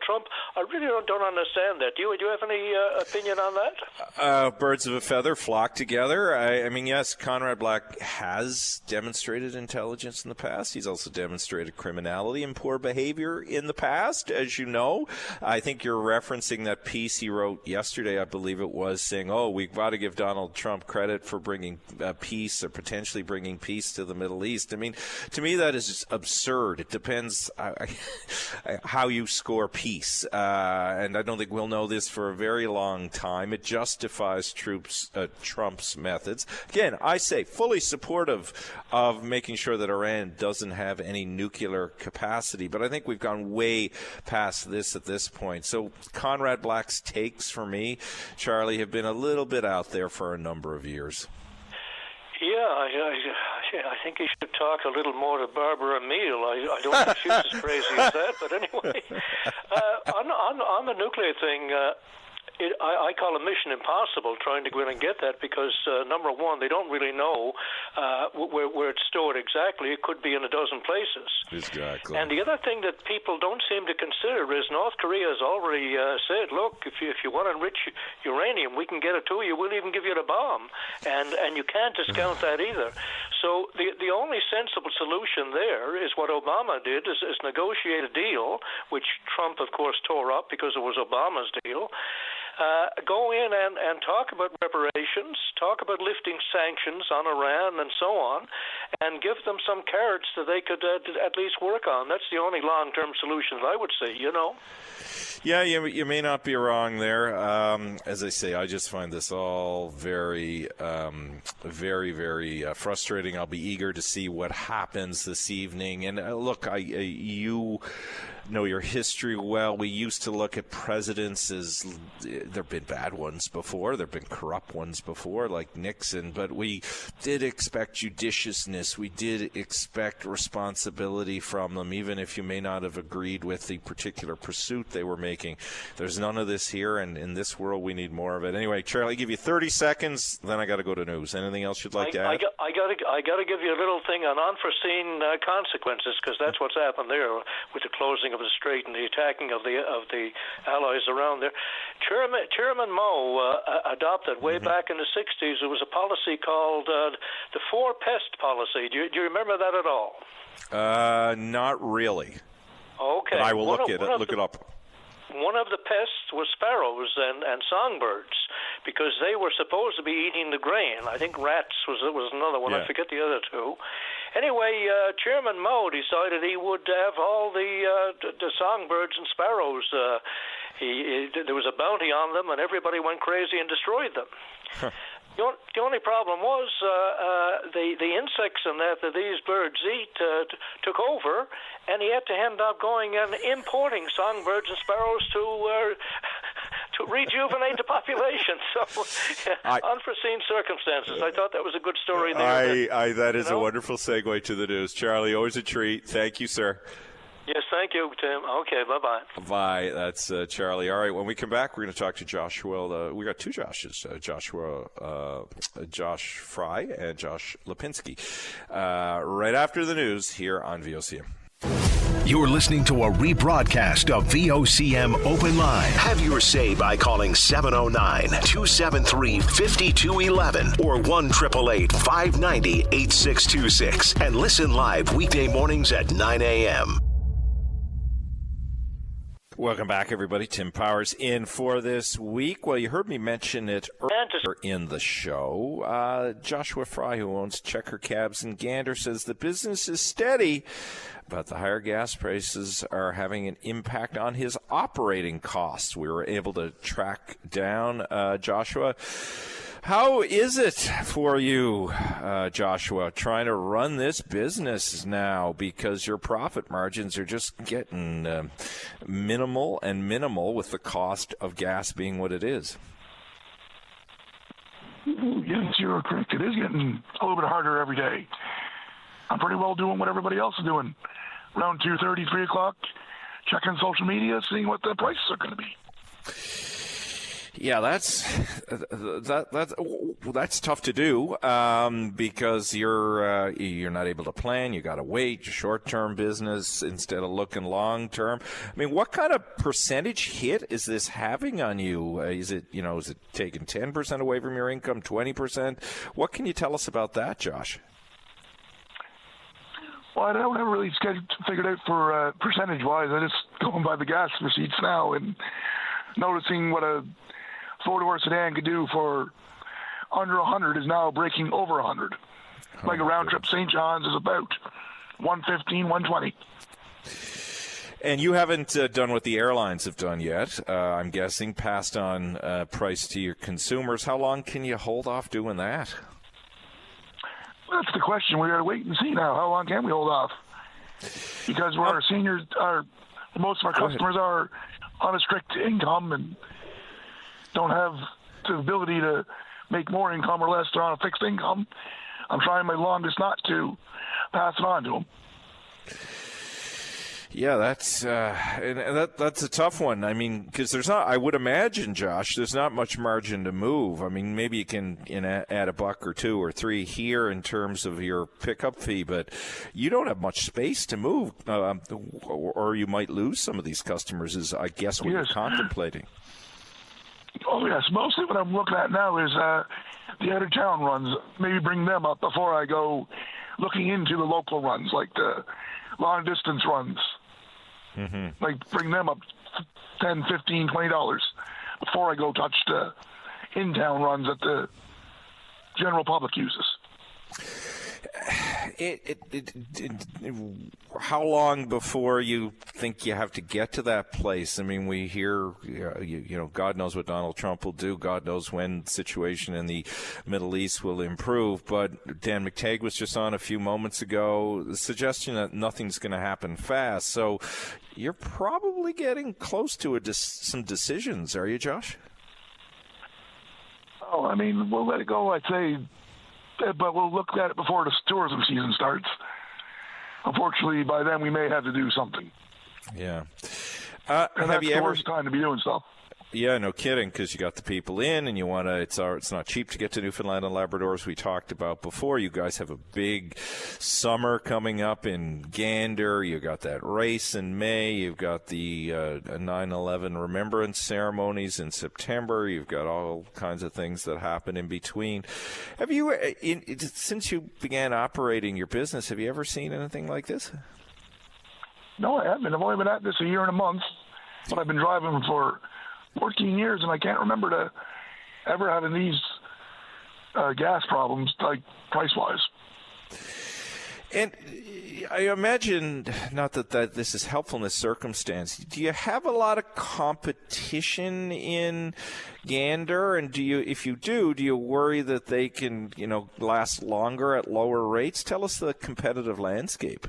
Trump? I really don't understand that. Do you have any opinion on that? Birds of a feather flock together. I mean, yes, Conrad Black has demonstrated intelligence in the past. He's also demonstrated criminality and poor behavior in the past, as you know. I think you're referencing that piece he wrote yesterday, I believe it was, saying, we've got to give Donald Trump credit for bringing peace or potentially bringing peace to the Middle East. I mean, to me, that is just absurd. It depends how you score peace. And I don't think we'll know this for a very long time. It justifies Trump's methods. Again, I say fully supportive of making sure that Iran doesn't have any nuclear capacity. But I think we've gone way past this at this point. So Conrad Black's takes for me, Charlie, have been a little bit out there for a number of years. Yeah, I think he should talk a little more to Barbara Meale. I don't think she's as crazy as that, but anyway. On the nuclear thing, I call a mission impossible trying to go in and get that because, number one, they don't really know where it's stored exactly. It could be in a dozen places. Exactly. And the other thing that people don't seem to consider is North Korea has already said, look, if you want to enrich uranium, we can get it to you. We'll even give you the bomb. And you can't discount that either. So the only sensible solution there is what Obama did, is negotiate a deal, which Trump, of course, tore up because it was Obama's deal. Go in and talk about reparations, talk about lifting sanctions on Iran and so on, and give them some carrots that they could at least work on. That's the only long-term solution I would see, Yeah, you may not be wrong there. As I say, I just find this all very, very, very frustrating. I'll be eager to see what happens this evening. And look, you know your history well. We used to look at presidents as there have been bad ones before. There have been corrupt ones before, like Nixon. But we did expect judiciousness. We did expect responsibility from them, even if you may not have agreed with the particular pursuit they were making. There's none of this here, and in this world, we need more of it. Anyway, Charlie, I'll give you 30 seconds, then I got to go to news. Anything else you'd like to add? I got to give you a little thing on unforeseen consequences, because that's what's happened there with the closing of the strait and the attacking of the allies around there. Chairman Mao adopted way back in the 60s. It was a policy called the Four Pest Policy. Do you remember that at all? Not really. Okay. But I will look it up. One of the pests was sparrows and songbirds, because they were supposed to be eating the grain. I think rats was another one. Yeah. I forget the other two. Anyway, Chairman Mao decided he would have all the songbirds and sparrows. There was a bounty on them, and everybody went crazy and destroyed them. The only problem was the insects and that these birds eat took over, and he had to end up going and importing songbirds and sparrows to rejuvenate the population. So, unforeseen circumstances. I thought that was a good story there. That is a wonderful segue to the news. Charlie, always a treat. Thank you, sir. Yes, thank you, Tim. Okay, bye-bye. Bye. That's Charlie. All right, when we come back, we're going to talk to Joshua. We got two Joshes, Josh Fry and Josh Lipinski, right after the news here on VOCM. You're listening to a rebroadcast of VOCM Open Line. Have your say by calling 709-273-5211 or 1-888-590-8626 and listen live weekday mornings at 9 a.m. Welcome back, everybody. Tim Powers in for this week. Well, you heard me mention it earlier in the show. Joshua Fry, who owns Checker Cabs in Gander, says the business is steady, but the higher gas prices are having an impact on his operating costs. We were able to track down Joshua. How is it for you, Joshua, trying to run this business now, because your profit margins are just getting minimal with the cost of gas being what it is? Yes, you're correct. It is getting a little bit harder every day. I'm pretty well doing what everybody else is doing. Around 2:30, 3 o'clock, checking social media, seeing what the prices are going to be. Yeah, that's tough to do because you're not able to plan. You got to wait. Short-term business instead of looking long-term. I mean, what kind of percentage hit is this having on you? Is it taking 10% away from your income, 20%? What can you tell us about that, Josh? Well, I don't have really figured out for percentage-wise. I just going by the gas receipts now and noticing what a four-door sedan could do for under 100 is now breaking over 100. Like a round trip St. John's is about 115, 120. And you haven't done what the airlines have done yet. I'm guessing passed on price to your consumers. How long can you hold off doing that? That's the question. We got to wait and see now. How long can we hold off? Because our seniors most of our customers are on a strict income and don't have the ability to make more income or less. They're on a fixed income. I'm trying my longest not to pass it on to them. Yeah, that's a tough one. I mean, because I would imagine, Josh, there's not much margin to move. I mean, maybe you can add a buck or two or three here in terms of your pickup fee, but you don't have much space to move, or you might lose some of these customers, is I guess what you're contemplating. Oh, yes. Mostly what I'm looking at now is the out-of-town runs. Maybe bring them up before I go looking into the local runs, like the long-distance runs. Mm-hmm. Like bring them up $10, $15, $20 before I go touch the in-town runs that the general public uses. How long before you think you have to get to that place? I mean, we hear, God knows what Donald Trump will do. God knows when the situation in the Middle East will improve. But Dan McTagg was just on a few moments ago, the suggestion that nothing's going to happen fast. So you're probably getting close to some decisions, are you, Josh? Oh, I mean, we'll let it go, I'd say. But we'll look at it before the tourism season starts. Unfortunately, by then we may have to do something. Yeah. And that's the worst time to be doing stuff. Yeah, no kidding, because you got the people in, and you want to. It's not cheap to get to Newfoundland and Labrador, as we talked about before. You guys have a big summer coming up in Gander. You got that race in May. You've got the 9/11 remembrance ceremonies in September. You've got all kinds of things that happen in between. Have you, since you began operating your business, have you ever seen anything like this? No, I haven't. I've only been at this a year and a month, but I've been driving for 14 years, and I can't remember to ever having these gas problems, like price-wise. And I imagine, not that this is helpful in this circumstance, do you have a lot of competition in Gander? And if you do you worry that they can, last longer at lower rates? Tell us the competitive landscape.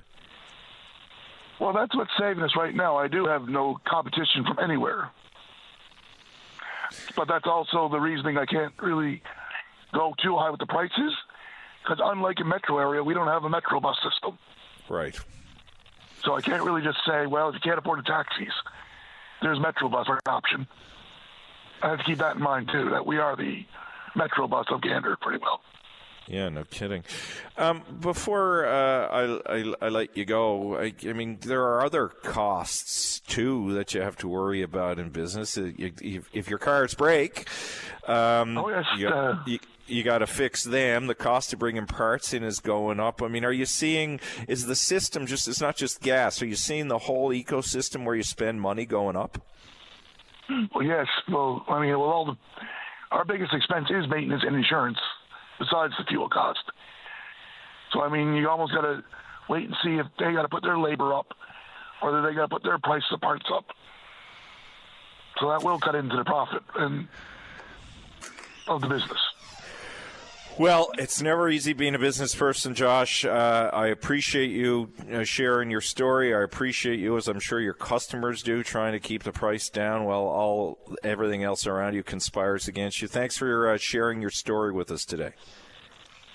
Well, that's what's saving us right now. I do have no competition from anywhere. But that's also the reasoning I can't really go too high with the prices, because unlike a metro area, we don't have a metro bus system. Right. So I can't really just say, well, if you can't afford the taxis, there's Metrobus for an option. I have to keep that in mind, too, that we are the Metrobus of Gander pretty well. Yeah, no kidding. Before I let you go, I mean, there are other costs, too, that you have to worry about in business. If your cars break, you got to fix them. The cost of bringing parts in is going up. I mean, are you seeing, is the system just, it's not just gas, are you seeing the whole ecosystem where you spend money going up? Well, yes. Well, I mean, our biggest expense is maintenance and insurance, besides the fuel cost. So, I mean, you almost got to wait and see if they got to put their labor up or they got to put their price of parts up. So that will cut into the profit of the business. Well, it's never easy being a business person, Josh. I appreciate you sharing your story. I appreciate you, as I'm sure your customers do, trying to keep the price down while everything else around you conspires against you. Thanks for sharing your story with us today.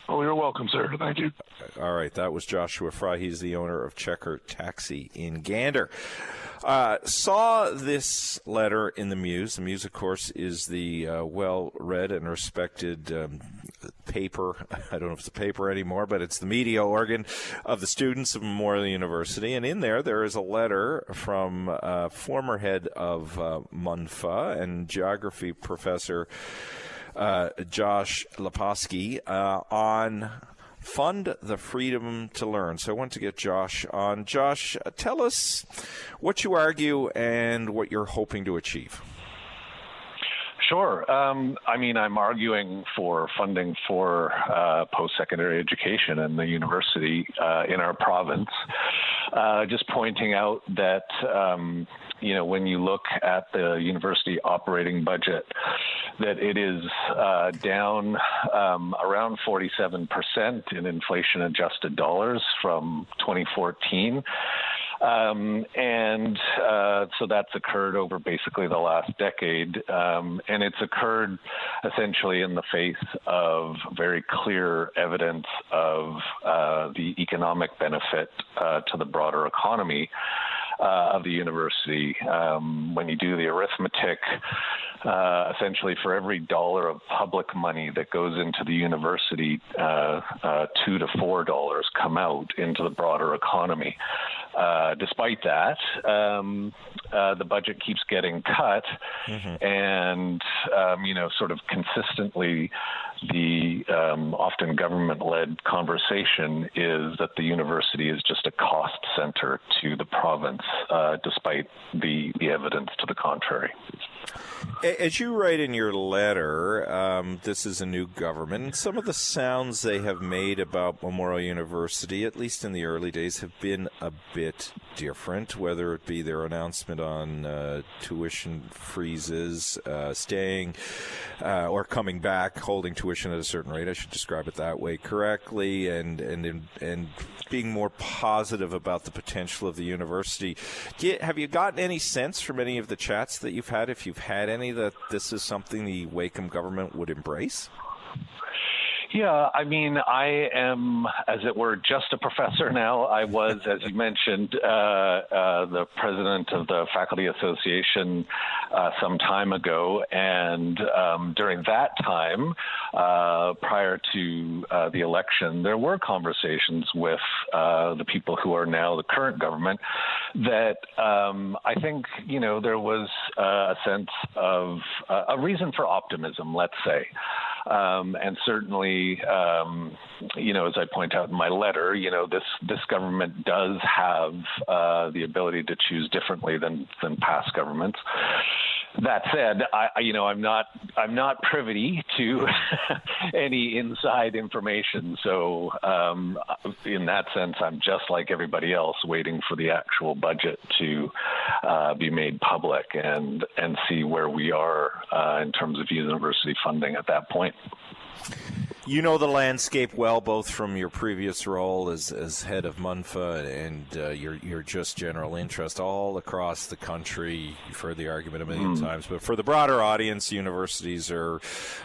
Oh, you're welcome, sir. Thank you. All right, that was Joshua Fry. He's the owner of Checker Taxi in Gander. Saw this letter in the Muse. The Muse, of course, is the well-read and respected paper. I don't know if it's a paper anymore, but it's the media organ of the students of Memorial University. And in there is a letter from former head of MUNFA and geography professor Josh Leposki on Fund the Freedom to Learn. So I want to get Josh on. Josh, tell us what you argue and what you're hoping to achieve. Sure. I mean, I'm arguing for funding for post-secondary education in the university in our province. Just pointing out that, when you look at the university operating budget, that it is down around 47% in inflation-adjusted dollars from 2014. So that's occurred over basically the last decade. And it's occurred essentially in the face of very clear evidence of the economic benefit to the broader economy of the university. When you do the arithmetic, essentially for every dollar of public money that goes into the university, $2 to $4 come out into the broader economy. Despite that, the budget keeps getting cut, and sort of consistently, the often government-led conversation is that the university is just a cost center to the province, despite the evidence to the contrary. As you write in your letter, this is a new government, and some of the sounds they have made about Memorial University, at least in the early days, have been a bit different, whether it be their announcement on tuition freezes, staying or coming back, holding tuition at a certain rate, I should describe it that way correctly, and being more positive about the potential of the university. Have you gotten any sense from any of the chats that you've had, if you've had any, that this is something the Wakeham government would embrace? Yeah, I mean, I am, as it were, just a professor now. I was, as you mentioned, the president of the Faculty Association some time ago. And during that time, prior to the election, there were conversations with the people who are now the current government that I think, there was a sense of a reason for optimism, let's say. And certainly, as I point out in my letter, this government does have the ability to choose differently than past governments. That said, I'm not privy to any inside information. So, in that sense, I'm just like everybody else, waiting for the actual budget to be made public and see where we are in terms of university funding at that point. You know the landscape well, both from your previous role as head of MUNFA and your just general interest all across the country. You've heard the argument a million times, but for the broader audience, universities are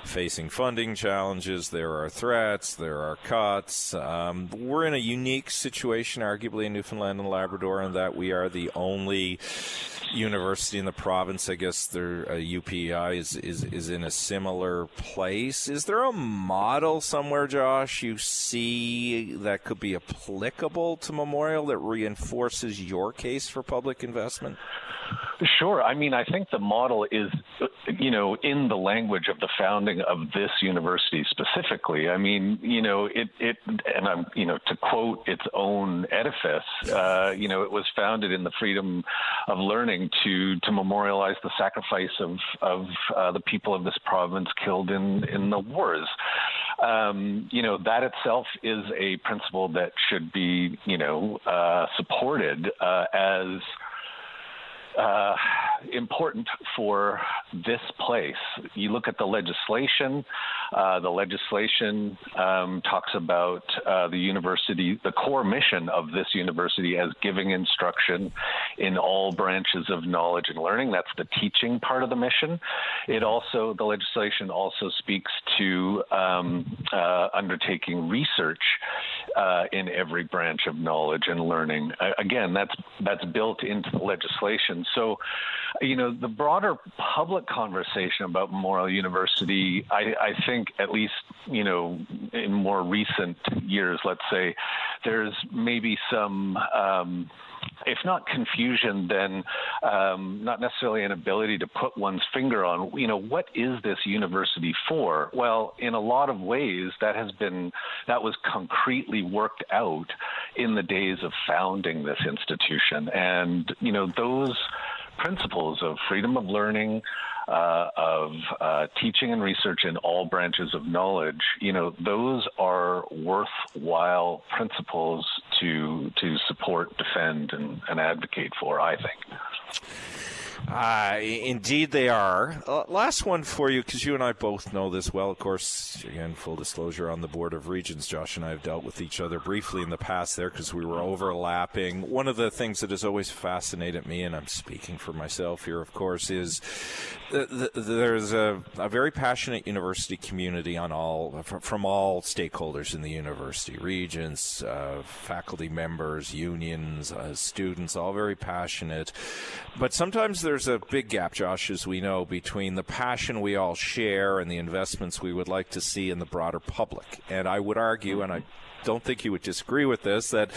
facing funding challenges. There are threats. There are cuts. We're in a unique situation, arguably, in Newfoundland and Labrador, in that we are the only university in the province. I guess UPEI is in a similar place. Is there a model somewhere, Josh, you see that could be applicable to Memorial that reinforces your case for public investment? Sure. I mean, I think the model is, in the language of the founding of this university specifically. I mean, and I'm, to quote its own edifice, it was founded in the freedom of learning to memorialize the sacrifice of the people of this province killed in the wars. That itself is a principle that should be, supported as important for this place. You look at the legislation. The legislation talks about the university, the core mission of this university as giving instruction in all branches of knowledge and learning. That's the teaching part of the mission. The legislation also speaks to undertaking research in every branch of knowledge and learning. Again, that's built into the legislation. So, the broader public conversation about Memorial University, I think, at least, in more recent years, let's say, there's maybe some, if not confusion, then not necessarily an ability to put one's finger on, what is this university for? Well, in a lot of ways, that was concretely worked out in the days of founding this institution. And, those principles of freedom of learning, of teaching and research in all branches of knowledge, those are worthwhile principles to support, defend, and advocate for, I think. Indeed they are. Last one for you, because you and I both know this well. Of course, again, full disclosure, on the Board of Regents, Josh and I have dealt with each other briefly in the past there because we were overlapping. One of the things that has always fascinated me, and I'm speaking for myself here, of course, is there's a very passionate university community from all stakeholders in the university, regents, faculty members, unions, students, all very passionate. But sometimes there's a big gap, Josh, as we know, between the passion we all share and the investments we would like to see in the broader public. And I would argue, and I don't think you would disagree with this, that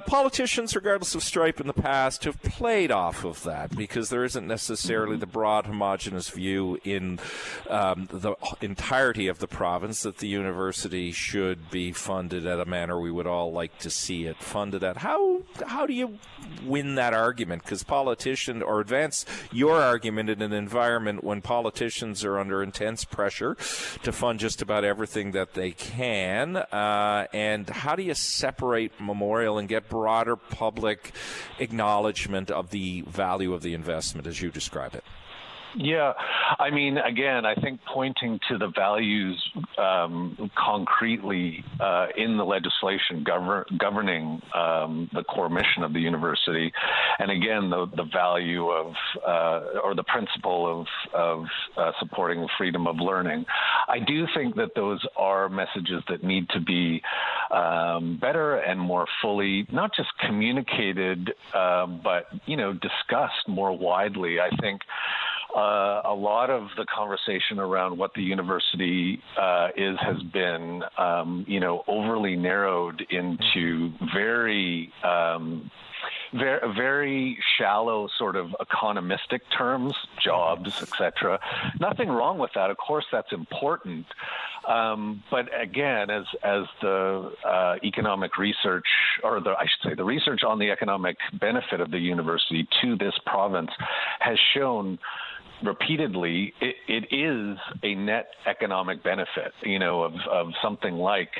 politicians, regardless of stripe in the past, have played off of that because there isn't necessarily the broad homogenous view in the entirety of the province that the university should be funded at a manner we would all like to see it funded at. How do you win that argument? Because politicians, or advance your argument in an environment when politicians are under intense pressure to fund just about everything that they can, and how do you separate Memorial and get broader public acknowledgement of the value of the investment as you describe it? Yeah, I mean, again, I think pointing to the values concretely in the legislation governing the core mission of the university, and again, the value of or the principle of supporting freedom of learning. I do think that those are messages that need to be better and more fully, not just communicated, but discussed more widely. I think a lot of the conversation around what the university has been, overly narrowed into very shallow sort of economistic terms, jobs, etc. Nothing wrong with that. Of course, that's important. But again, as the economic research, or the research on the economic benefit of the university to this province has shown repeatedly, it is a net economic benefit, of something like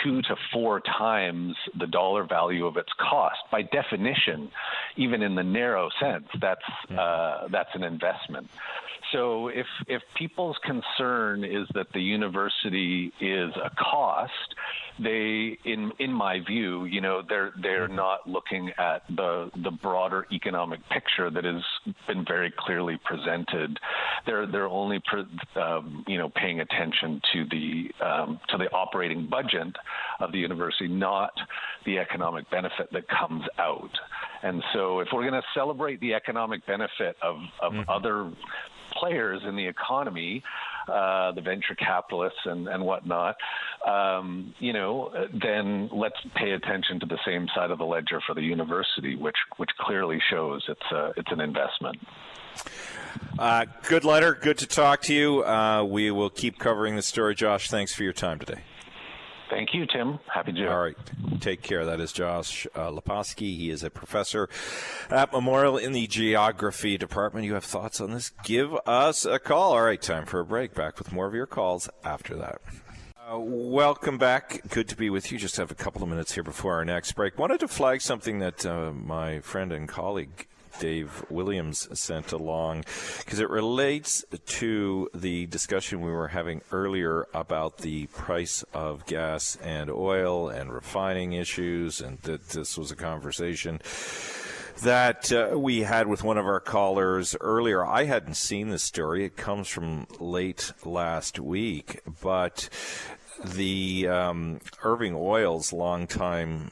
2 to 4 times the dollar value of its cost. By definition, even in the narrow sense, that's an investment. So if people's concern is that the university is a cost, they, in my view, they're not looking at the broader economic picture that has been very clearly presented. They're only paying attention to the operating budget of the university, not the economic benefit that comes out. And so if we're going to celebrate the economic benefit of other players in the economy, the venture capitalists and whatnot, then let's pay attention to the same side of the ledger for the university, which clearly shows it's an investment. Good letter. Good to talk to you. We will keep covering the story. Josh, thanks for your time today. Thank you, Tim. Happy to. All right. Take care. That is Josh Leposki. He is a professor at Memorial in the Geography Department. You have thoughts on this? Give us a call. All right. Time for a break. Back with more of your calls after that. Welcome back. Good to be with you. Just have a couple of minutes here before our next break. Wanted to flag something that my friend and colleague Dave Williams sent along, because it relates to the discussion we were having earlier about the price of gas and oil and refining issues, and that this was a conversation that we had with one of our callers earlier. I hadn't seen this story. It comes from late last week, but the Irving Oil's longtime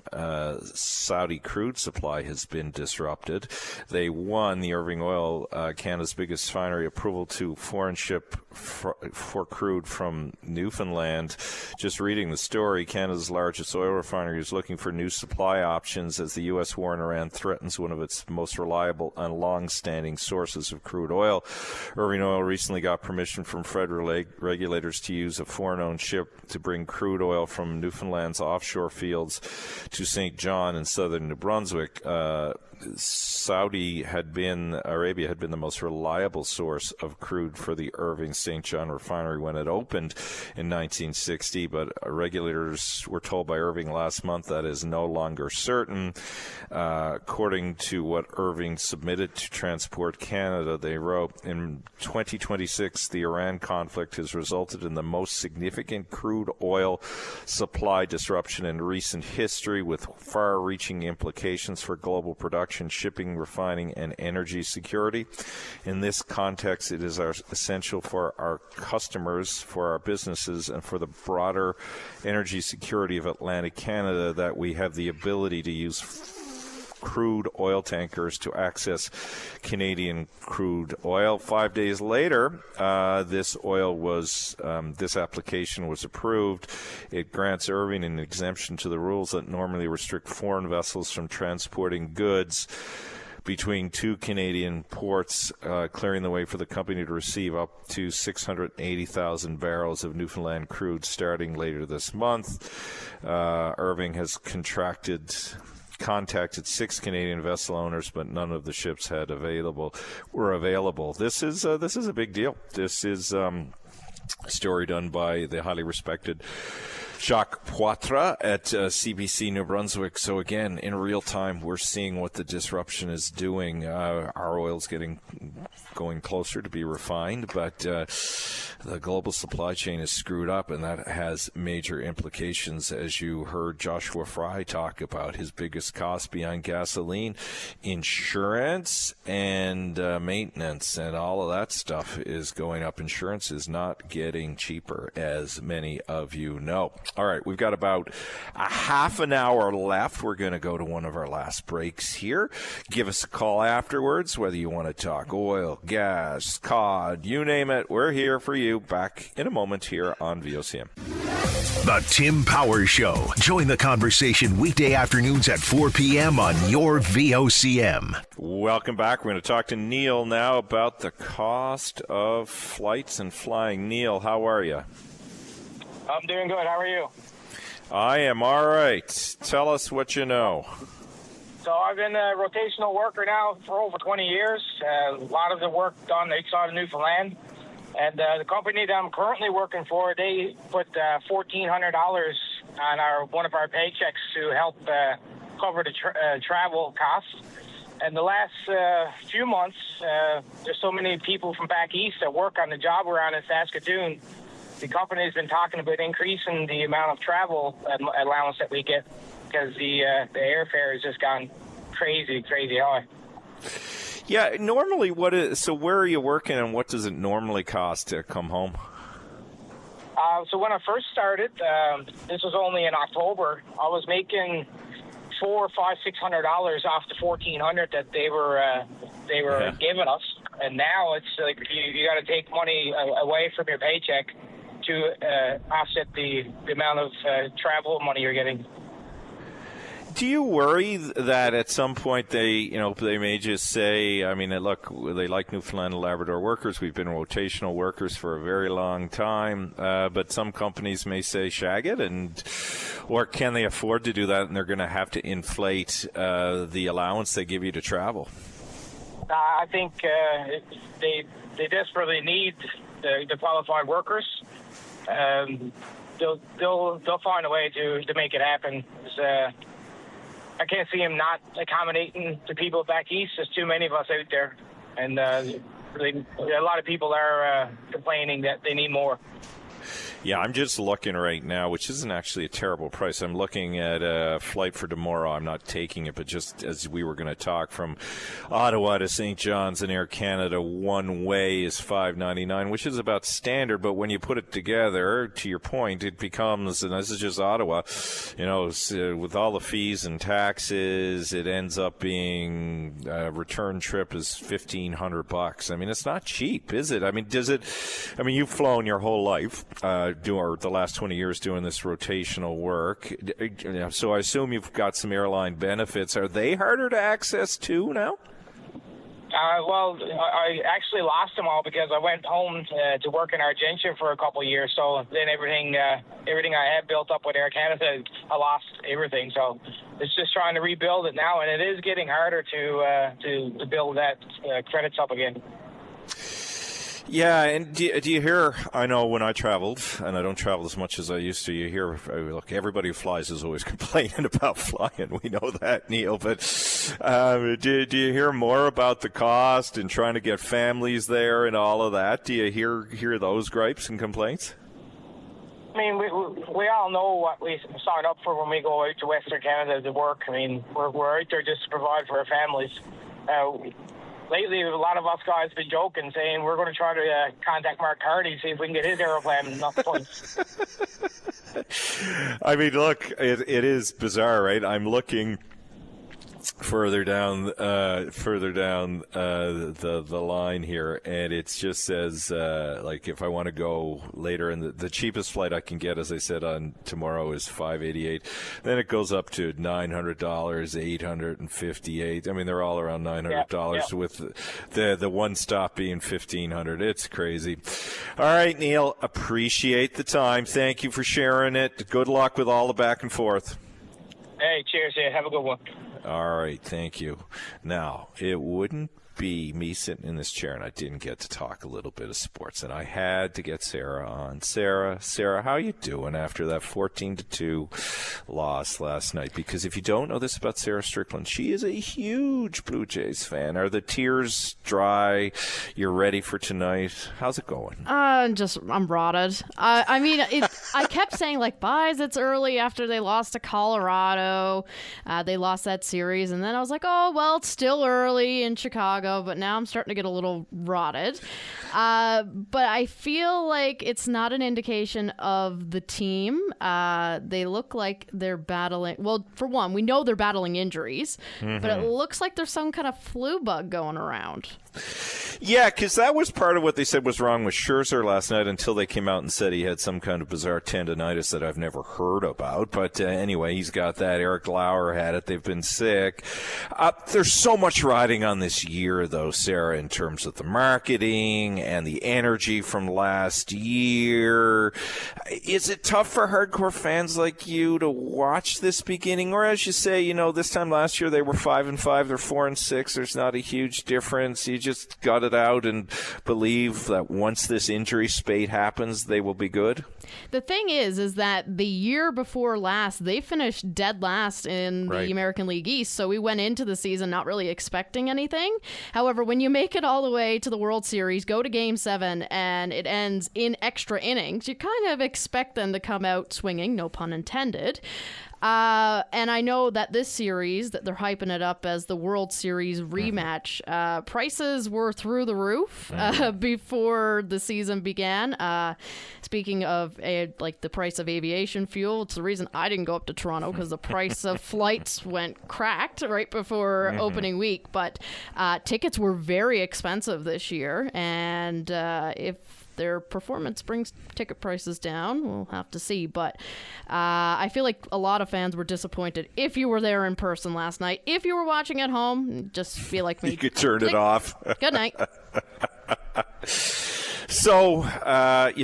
Saudi crude supply has been disrupted. They won, the Irving Oil, Canada's biggest refinery, approval to foreign ship for crude from Newfoundland. Just reading the story, Canada's largest oil refinery is looking for new supply options as the U.S. war in Iran threatens one of its most reliable and long-standing sources of crude oil. Irving Oil recently got permission from federal regulators to use a foreign-owned ship to bring crude oil from Newfoundland's offshore fields to St. John in southern New Brunswick. Saudi Arabia had been the most reliable source of crude for the Irving St. John refinery when it opened in 1960, but regulators were told by Irving last month that is no longer certain. According to what Irving submitted to Transport Canada, they wrote, in 2026, the Iran conflict has resulted in the most significant crude oil supply disruption in recent history, with far-reaching implications for global production, shipping, refining, and energy security. In this context, it is essential for our customers, for our businesses, and for the broader energy security of Atlantic Canada that we have the ability to use crude oil tankers to access Canadian crude oil. 5 days later, this application was approved. It grants Irving an exemption to the rules that normally restrict foreign vessels from transporting goods between two Canadian ports, clearing the way for the company to receive up to 680,000 barrels of Newfoundland crude starting later this month. Irving has contacted 6 Canadian vessel owners, but none of the ships were available. This is a big deal. This is a story done by the highly respected Jacques Poitras at CBC New Brunswick. So again, in real time, we're seeing what the disruption is doing. Our oil's going closer to be refined, but the global supply chain is screwed up, and that has major implications. As you heard Joshua Fry talk about, his biggest cost beyond gasoline, insurance and maintenance, and all of that stuff is going up. Insurance is not getting cheaper, as many of you know. All right, we've got about a half an hour left. We're going to go to one of our last breaks here. Give us a call afterwards, whether you want to talk oil, gas, cod, you name it. We're here for you. Back in a moment here on VOCM. The Tim Powers Show. Join the conversation weekday afternoons at 4 p.m. on your VOCM. Welcome back. We're going to talk to Neil now about the cost of flights and flying. Neil, how are you? I'm doing good. How are you? I am all right. Tell us what you know. So I've been a rotational worker now for over 20 years. A lot of the work done outside of Newfoundland. And the company that I'm currently working for, they put $1,400 on one of our paychecks to help cover the travel costs. And the last few months, there's so many people from back east that work on the job we're on in Saskatoon. The company's been talking about increasing the amount of travel allowance that we get because the airfare has just gone crazy high. Yeah, normally so where are you working and what does it normally cost to come home? So when I first started, this was only in October, I was making $400, $500, $600 off the $1,400 that they were giving us, and now it's like you got to take money away from your paycheck to offset the amount of travel money you're getting. Do you worry that at some point they may just say, I mean, look, they like Newfoundland and Labrador workers. We've been rotational workers for a very long time, but some companies may say, shag it, or can they afford to do that, and they're going to have to inflate the allowance they give you to travel? I think they desperately need the qualified workers. They'll find a way to make it happen. I can't see him not accommodating the people back east. There's too many of us out there, and a lot of people are complaining that they need more. Yeah, I'm just looking right now, which isn't actually a terrible price. I'm looking at a flight for tomorrow. I'm not taking it, but just as we were going to talk, from Ottawa to St. John's in Air Canada, one way is $5.99, which is about standard. But when you put it together, to your point, it becomes, and this is just Ottawa, with all the fees and taxes, it ends up being a return trip is $1,500. I mean, it's not cheap, is it? I mean, you've flown your whole life. Or the last 20 years doing this rotational work. So I assume you've got some airline benefits. Are they harder to access too now? Well, I actually lost them all because I went home to work in Argentia for a couple of years. So then everything I had built up with Air Canada, I lost everything. So it's just trying to rebuild it now, and it is getting harder to build that credits up again. Yeah, and do you hear, I know when I traveled, and I don't travel as much as I used to, you hear, look, everybody who flies is always complaining about flying. We know that, Neil, but do you hear more about the cost and trying to get families there and all of that? Do you hear those gripes and complaints? I mean, we all know what we sign up for when we go out to Western Canada to work. I mean, we're out there just to provide for our families. Lately, a lot of us guys have been joking, saying we're going to try to contact Mark Hardy, see if we can get his aeroplane and knock points. I mean, look, it is bizarre, right? I'm looking further down the line here, and it just says like if I want to go later, and the cheapest flight I can get, as I said, on tomorrow is $588. Then it goes up to $900, $858. I mean, they're all around $900 with the one stop being $1,500. It's crazy. All right, Neil, appreciate the time. Thank you for sharing it. Good luck with all the back and forth. Hey, cheers. Yeah, have a good one. All right, thank you. Now, it wouldn't be me sitting in this chair and I didn't get to talk a little bit of sports, and I had to get Sarah on. Sarah, how you doing after that 14-2 loss last night? Because if you don't know this about Sarah Strickland, she is a huge Blue Jays fan. Are the tears dry? You're ready for tonight? How's it going? I'm rotted. I mean, I kept saying, like, buys, it's early after they lost to Colorado. They lost that series, and then I was like, oh, well, it's still early in Chicago. But now I'm starting to get a little rotted. But I feel like it's not an indication of the team. They look like they're battling. Well, for one, we know they're battling injuries, but it looks like there's some kind of flu bug going around. Yeah, because that was part of what they said was wrong with Scherzer last night until they came out and said he had some kind of bizarre tendonitis that I've never heard about. But anyway, he's got that. Eric Lauer had it. They've been sick. There's so much riding on this year, though, Sarah, in terms of the marketing and the energy from last year. Is it tough for hardcore fans like you to watch this beginning? Or as you say, this time last year they were 5-5, they're 4-6. There's not a huge difference. You just got it out and believe that once this injury spate happens, they will be good? the thing is that the year before last, they finished dead last in the American League East. So we went into the season not really expecting anything. However, when you make it all the way to the World Series, go to Game 7, and it ends in extra innings, you kind of expect them to come out swinging, no pun intended. And I know that this series, that they're hyping it up as the World Series rematch, prices were through the roof before the season began. Speaking of like the price of aviation fuel, it's the reason I didn't go up to Toronto, because the price of flights went cracked right before opening week. But tickets were very expensive this year, and if their performance brings ticket prices down, we'll have to see. But I feel like a lot of fans were disappointed. If you were there in person last night, if you were watching at home, just feel like me. You could turn it off. Good night. So,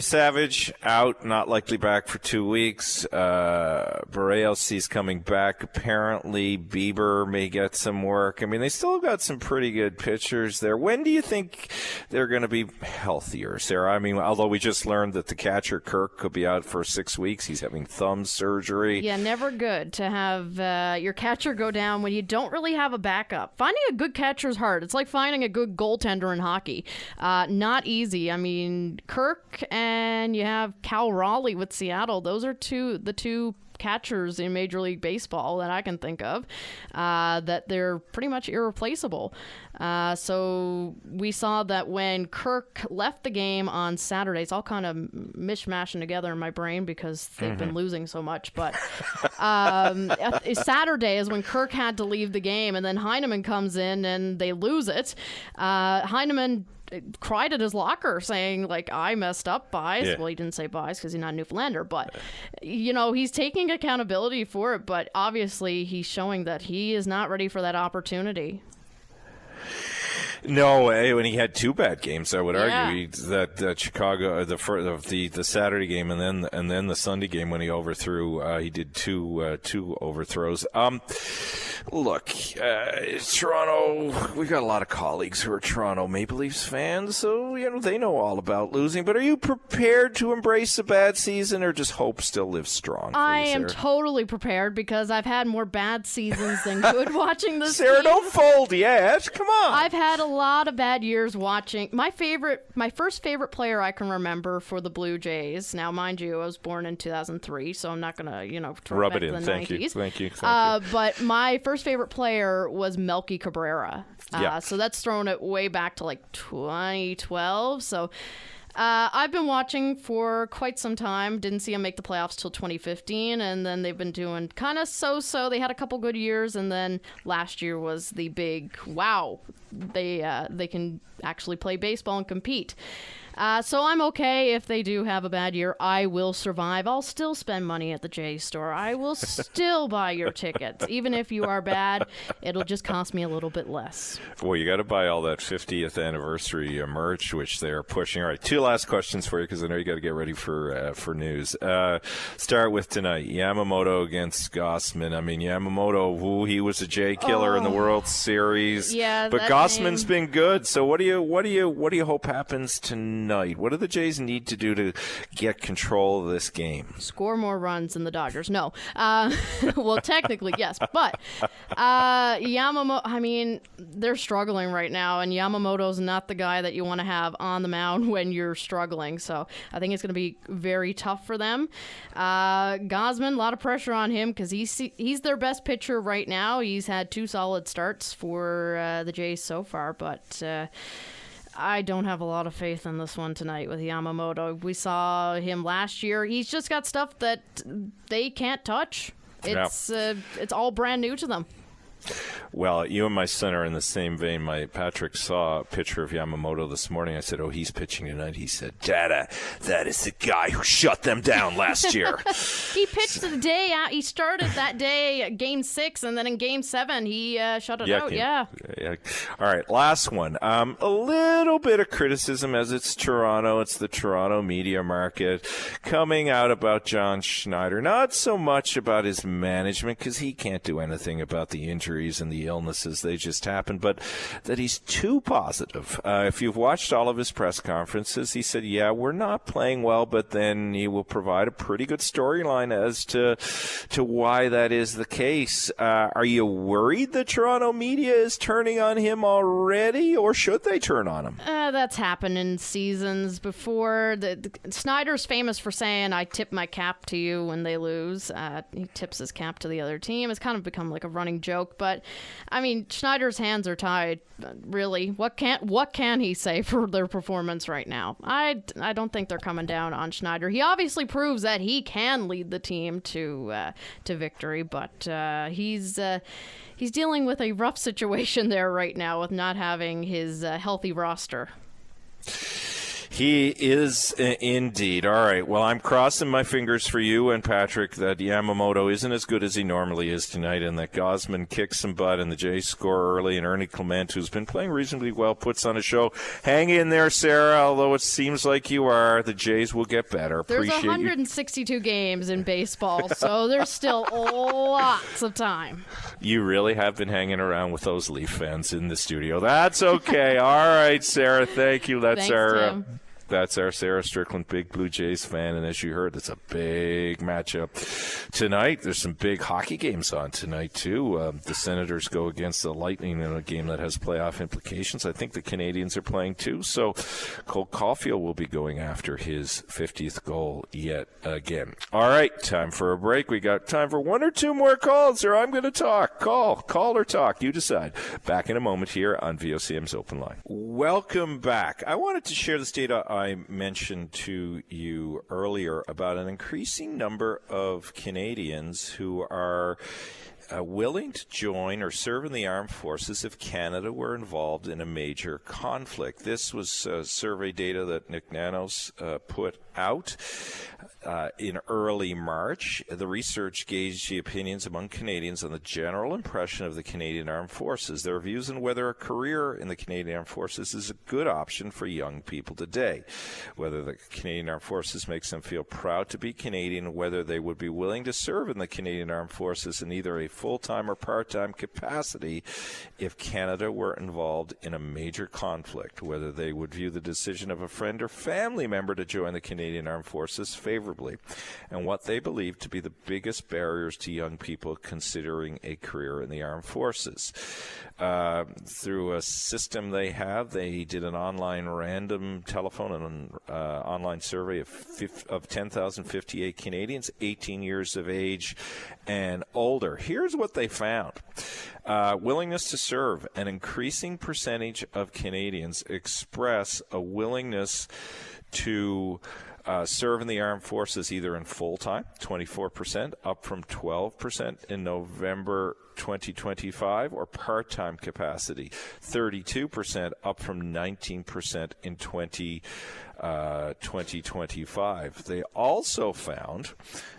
Savage out, not likely back for 2 weeks. Barrios coming back. Apparently, Bieber may get some work. I mean, they still got some pretty good pitchers there. When do you think they're going to be healthier, Sarah? I mean, although we just learned that the catcher, Kirk, could be out for 6 weeks. He's having thumb surgery. Yeah, never good to have your catcher go down when you don't really have a backup. Finding a good catcher is hard. It's like finding a good goaltender in hockey. Not easy. I mean, Kirk, and you have Cal Raleigh with Seattle. Those are the two catchers in Major League Baseball that I can think of that they're pretty much irreplaceable. So we saw that when Kirk left the game on Saturday, it's all kind of mishmashing together in my brain because they've been losing so much. But Saturday is when Kirk had to leave the game, and then Heineman comes in and they lose it. Heineman cried at his locker saying, like, I messed up, Buys. Yeah. Well, he didn't say Buys because he's not a Newfoundlander, but, he's taking accountability for it, but obviously he's showing that he is not ready for that opportunity. No, when he had 2 bad games, I would argue that Chicago, the Saturday game, and then the Sunday game when he overthrew, he did two overthrows. Look, Toronto, we've got a lot of colleagues who are Toronto Maple Leafs fans, so they know all about losing. But are you prepared to embrace a bad season, or just hope still lives strong? I am totally prepared, because I've had more bad seasons than good watching this. Sarah, team. Don't fold yet. Come on. I've had a lot of bad years watching. My first favorite player I can remember for the Blue Jays. Now, mind you, I was born in 2003, so I'm not gonna, rub it in. The Thank 90s. you. Thank you. But my first favorite player was Melky Cabrera. So that's thrown it way back to like 2012. So I've been watching for quite some time. Didn't see him make the playoffs till 2015, and then they've been doing kind of so-so. They had a couple good years, and then last year was the big wow. They can actually play baseball and compete. So I'm okay if they do have a bad year. I will survive. I'll still spend money at the Jays store. I will still buy your tickets. Even if you are bad, it'll just cost me a little bit less. Well, you got to buy all that 50th anniversary merch, which they're pushing. All right, 2 last questions for you, because I know you got to get ready for news. Start with tonight. Yamamoto against Gausman. I mean, Yamamoto, he was a Jay killer in the World Series. Yeah, but Gausman's been good. So what do you hope happens tonight? What do the Jays need to do to get control of this game? Score more runs than the Dodgers. No. Well, technically, yes. But Yamamoto, I mean, they're struggling right now, and Yamamoto's not the guy that you want to have on the mound when you're struggling. So I think it's going to be very tough for them. Gausman, a lot of pressure on him because he's their best pitcher right now. He's had 2 solid starts for the Jays so far, but I don't have a lot of faith in this one tonight with Yamamoto. We saw him last year. He's just got stuff that they can't touch. It's all brand new to them. Well, you and my son are in the same vein. Patrick saw a picture of Yamamoto this morning. I said, he's pitching tonight. He said, Dada, that is the guy who shut them down last year. He pitched the day out. He started that day at Game 6, and then in Game 7, he shut it out. Yeah. All right, last one. A little bit of criticism as it's Toronto. It's the Toronto media market coming out about John Schneider. Not so much about his management, because he can't do anything about the injuries and the the illnesses. They just happen, but that he's too positive. If you've watched all of his press conferences, he said, yeah, we're not playing well, but then he will provide a pretty good storyline as to why that is the case. Are you worried the Toronto media is turning on him already, or should they turn on him? That's happened in seasons before. Snyder's famous for saying, I tip my cap to you when they lose. He tips his cap to the other team. It's kind of become like a running joke, but I mean, Schneider's hands are tied. Really, what can he say for their performance right now? I don't think they're coming down on Schneider. He obviously proves that he can lead the team to victory, but he's dealing with a rough situation there right now with not having his healthy roster. He is indeed. All right. Well, I'm crossing my fingers for you and Patrick that Yamamoto isn't as good as he normally is tonight, and that Gosman kicks some butt and the Jays score early, and Ernie Clement, who's been playing reasonably well, puts on a show. Hang in there, Sarah, although it seems like you are. The Jays will get better. There's 162 games in baseball, so there's still lots of time. You really have been hanging around with those Leaf fans in the studio. That's okay. All right, Sarah. Thank you. Thanks, Tim. That's our Sarah Strickland, big Blue Jays fan. And as you heard, it's a big matchup tonight. There's some big hockey games on tonight, too. The Senators go against the Lightning in a game that has playoff implications. I think the Canadians are playing, too. So Cole Caulfield will be going after his 50th goal yet again. All right, time for a break. We got time for one or two more calls, or I'm going to talk. Call or talk. You decide. Back in a moment here on VOCM's Open Line. Welcome back. I wanted to share this data I mentioned to you earlier about an increasing number of Canadians who are willing to join or serve in the armed forces if Canada were involved in a major conflict. This was survey data that Nick Nanos put out in early March. The research gauged the opinions among Canadians on the general impression of the Canadian Armed Forces, their views on whether a career in the Canadian Armed Forces is a good option for young people today, whether the Canadian Armed Forces makes them feel proud to be Canadian, whether they would be willing to serve in the Canadian Armed Forces in either a full-time or part-time capacity if Canada were involved in a major conflict, whether they would view the decision of a friend or family member to join the Canadian Armed Forces favorably, and what they believe to be the biggest barriers to young people considering a career in the armed forces. Through a system they have, they did an online random telephone and online survey of 10,058 Canadians, 18 years of age and older. Here's what they found. Willingness to serve. An increasing percentage of Canadians express a willingness to serve in the armed forces either in full-time, 24%, up from 12% in November 2025, or part-time capacity, 32%, up from 19% in 2025. They also found,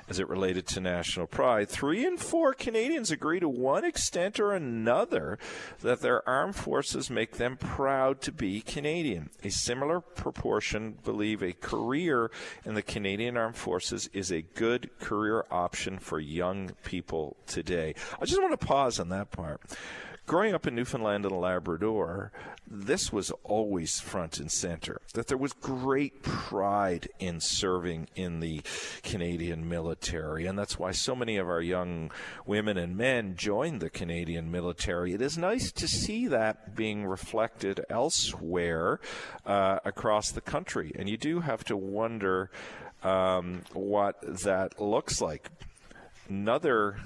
as it related to national pride, 3 in 4 Canadians agree to one extent or another that their armed forces make them proud to be Canadian. A similar proportion believe a career in the Canadian Armed Forces is a good career option for young people today. I just want to pause on that part. Growing up in Newfoundland and Labrador, this was always front and center, that there was great pride in serving in the Canadian military, and that's why so many of our young women and men joined the Canadian military. It is nice to see that being reflected elsewhere across the country, and you do have to wonder what that looks like. Another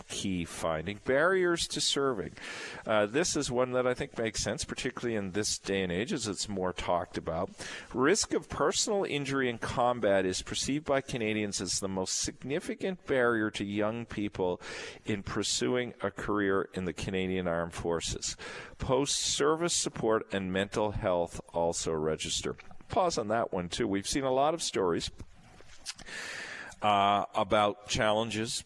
key finding, barriers to serving. This is one that I think makes sense, particularly in this day and age as it's more talked about. Risk of personal injury in combat is perceived by Canadians as the most significant barrier to young people in pursuing a career in the Canadian Armed Forces. Post-service support and mental health also register. Pause on that one, too. We've seen a lot of stories about challenges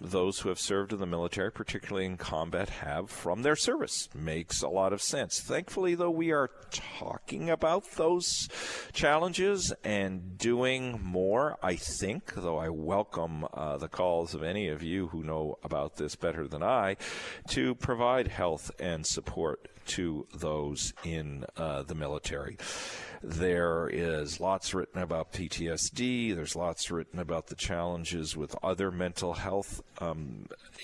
those who have served in the military, particularly in combat, have from their service. Makes a lot of sense. Thankfully, though, we are talking about those challenges and doing more, I think, though I welcome the calls of any of you who know about this better than I, to provide health and support to those in the military. There is lots written about PTSD. There's lots written about the challenges with other mental health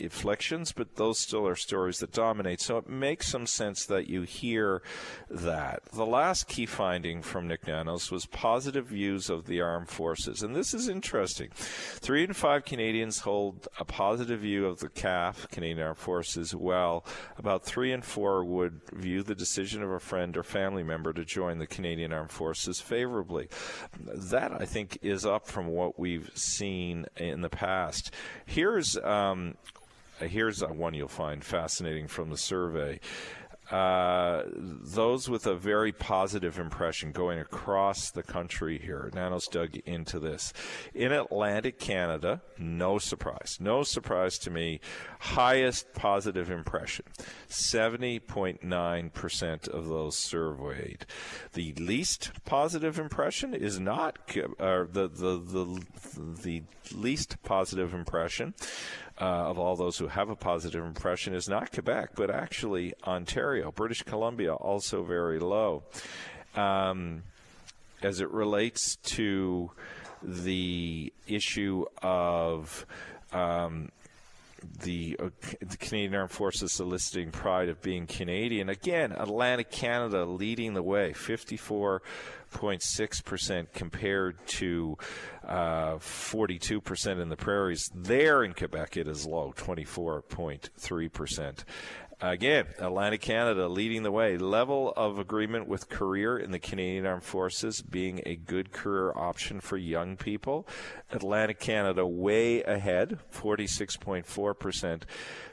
afflictions, but those still are stories that dominate. So it makes some sense that you hear that. The last key finding from Nick Nanos was positive views of the armed forces. And this is interesting. 3 in 5 Canadians hold a positive view of the CAF, Canadian Armed Forces, while about 3 in 4 would view the decision of a friend or family member to join the Canadian Armed Forces favorably. That, I think, is up from what we've seen in the past. Here's one you'll find fascinating from the survey. Those with a very positive impression going across the country here. Nanos dug into this. In Atlantic Canada, no surprise to me, highest positive impression, 70.9% of those surveyed. The least positive impression is not, the least positive impression of all those who have a positive impression is not Quebec, but actually Ontario. British Columbia also very low. As it relates to the issue of the Canadian Armed Forces soliciting pride of being Canadian, again, Atlantic Canada leading the way, 54.6% compared to 42% in the prairies. There in Quebec, it is low, 24.3%. Again, Atlantic Canada leading the way. Level of agreement with career in the Canadian Armed Forces being a good career option for young people. Atlantic Canada way ahead, 46.4%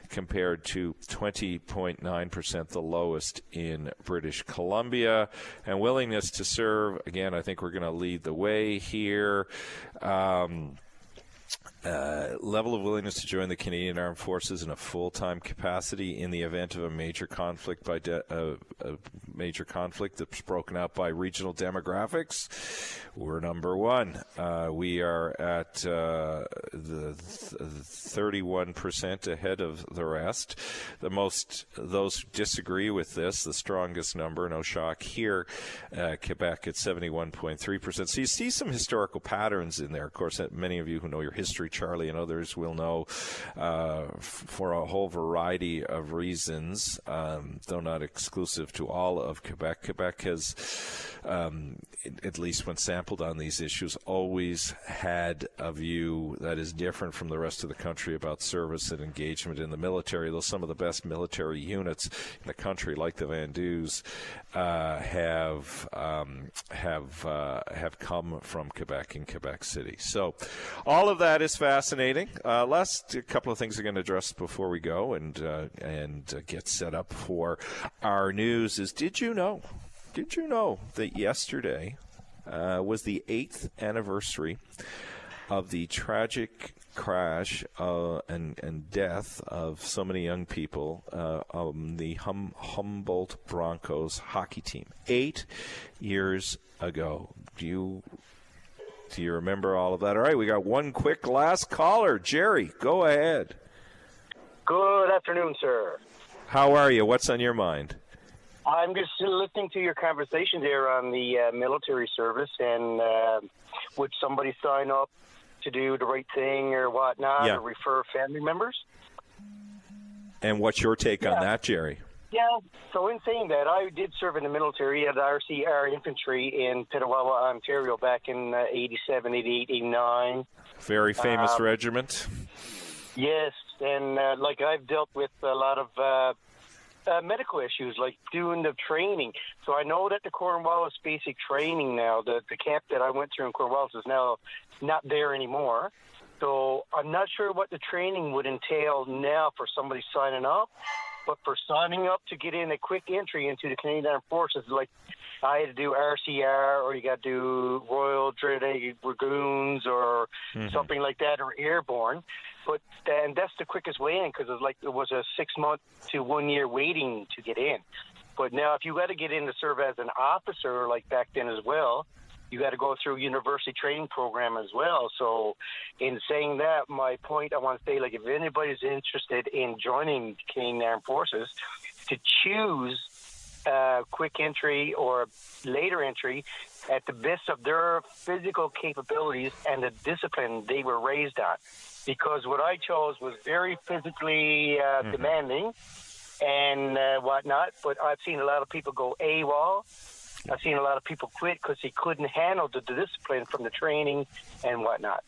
compared to 20.9%, the lowest in British Columbia. And willingness to serve, again, I think we're going to lead the way here. Level of willingness to join the Canadian Armed Forces in a full-time capacity in the event of a major conflict a major conflict that's broken out by regional demographics. We're number one. We are at the 31% ahead of the rest. Those who disagree with this, the strongest number, no shock here, Quebec at 71.3%. So you see some historical patterns in there. Of course, many of you who know your history, Charlie, and others will know for a whole variety of reasons, though not exclusive to all of Quebec. Quebec has, at least when sampled on these issues, always had a view that is different from the rest of the country about service and engagement in the military. Though some of the best military units in the country, like the Vandus, have come from Quebec and Quebec City. So all of that is fascinating. Last couple of things I'm going to address before we go and get set up for our news is, did you know that yesterday was the 8th anniversary of the tragic crash and death of so many young people on the Humboldt Broncos hockey team 8 years ago? Do you remember all of that? All right, we got one quick last caller. Jerry, go ahead. Good afternoon, sir. How are you? What's on your mind? I'm just listening to your conversation there on the military service, and would somebody sign up to do the right thing or whatnot, or refer family members? And what's your take on that, Jerry? Yeah, so in saying that, I did serve in the military at RCR Infantry in Petawawa, Ontario back in 87, 88, 89. Very famous regiment. Yes, and I've dealt with a lot of medical issues, like doing the training. So I know that the Cornwallis basic training now, the camp that I went through in Cornwallis is now not there anymore. So I'm not sure what the training would entail now for somebody signing up. But for signing up to get in a quick entry into the Canadian Armed Forces, like I had to do RCR, or you got to do Royal Dragoons or something like that, or airborne. But and that's the quickest way in, because it was a 6-month to 1 year waiting to get in. But now, if you got to get in to serve as an officer, like back then as well, you got to go through university training program as well. So, in saying that, my point I want to say, like, if anybody's interested in joining the Canadian Armed Forces, to choose quick entry or later entry at the best of their physical capabilities and the discipline they were raised on. Because what I chose was very physically demanding and whatnot, but I've seen a lot of people go AWOL. I've seen a lot of people quit because they couldn't handle the discipline from the training and whatnot.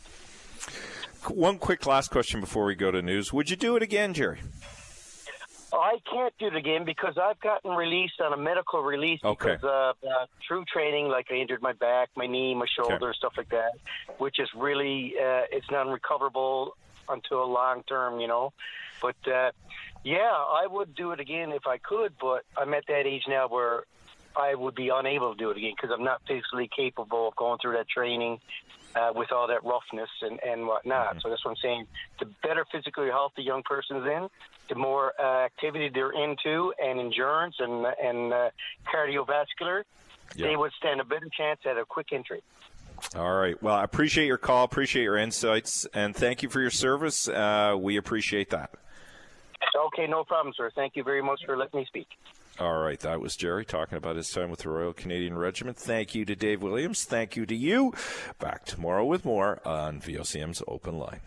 One quick last question before we go to news. Would you do it again, Jerry? I can't do it again because I've gotten released on a medical release because through training, like I injured my back, my knee, my shoulder, stuff like that, which is really, it's non-recoverable until long term, you know. But, yeah, I would do it again if I could, but I'm at that age now where I would be unable to do it again because I'm not physically capable of going through that training with all that roughness and whatnot. So that's what I'm saying. The better physically healthy young person's in, the more activity they're into and endurance and cardiovascular, they would stand a better chance at a quick entry. All right. Well, I appreciate your call, appreciate your insights, and thank you for your service. We appreciate that. Okay, no problem, sir. Thank you very much for letting me speak. All right, that was Jerry talking about his time with the Royal Canadian Regiment. Thank you to Dave Williams. Thank you to you. Back tomorrow with more on VOCM's Open Line.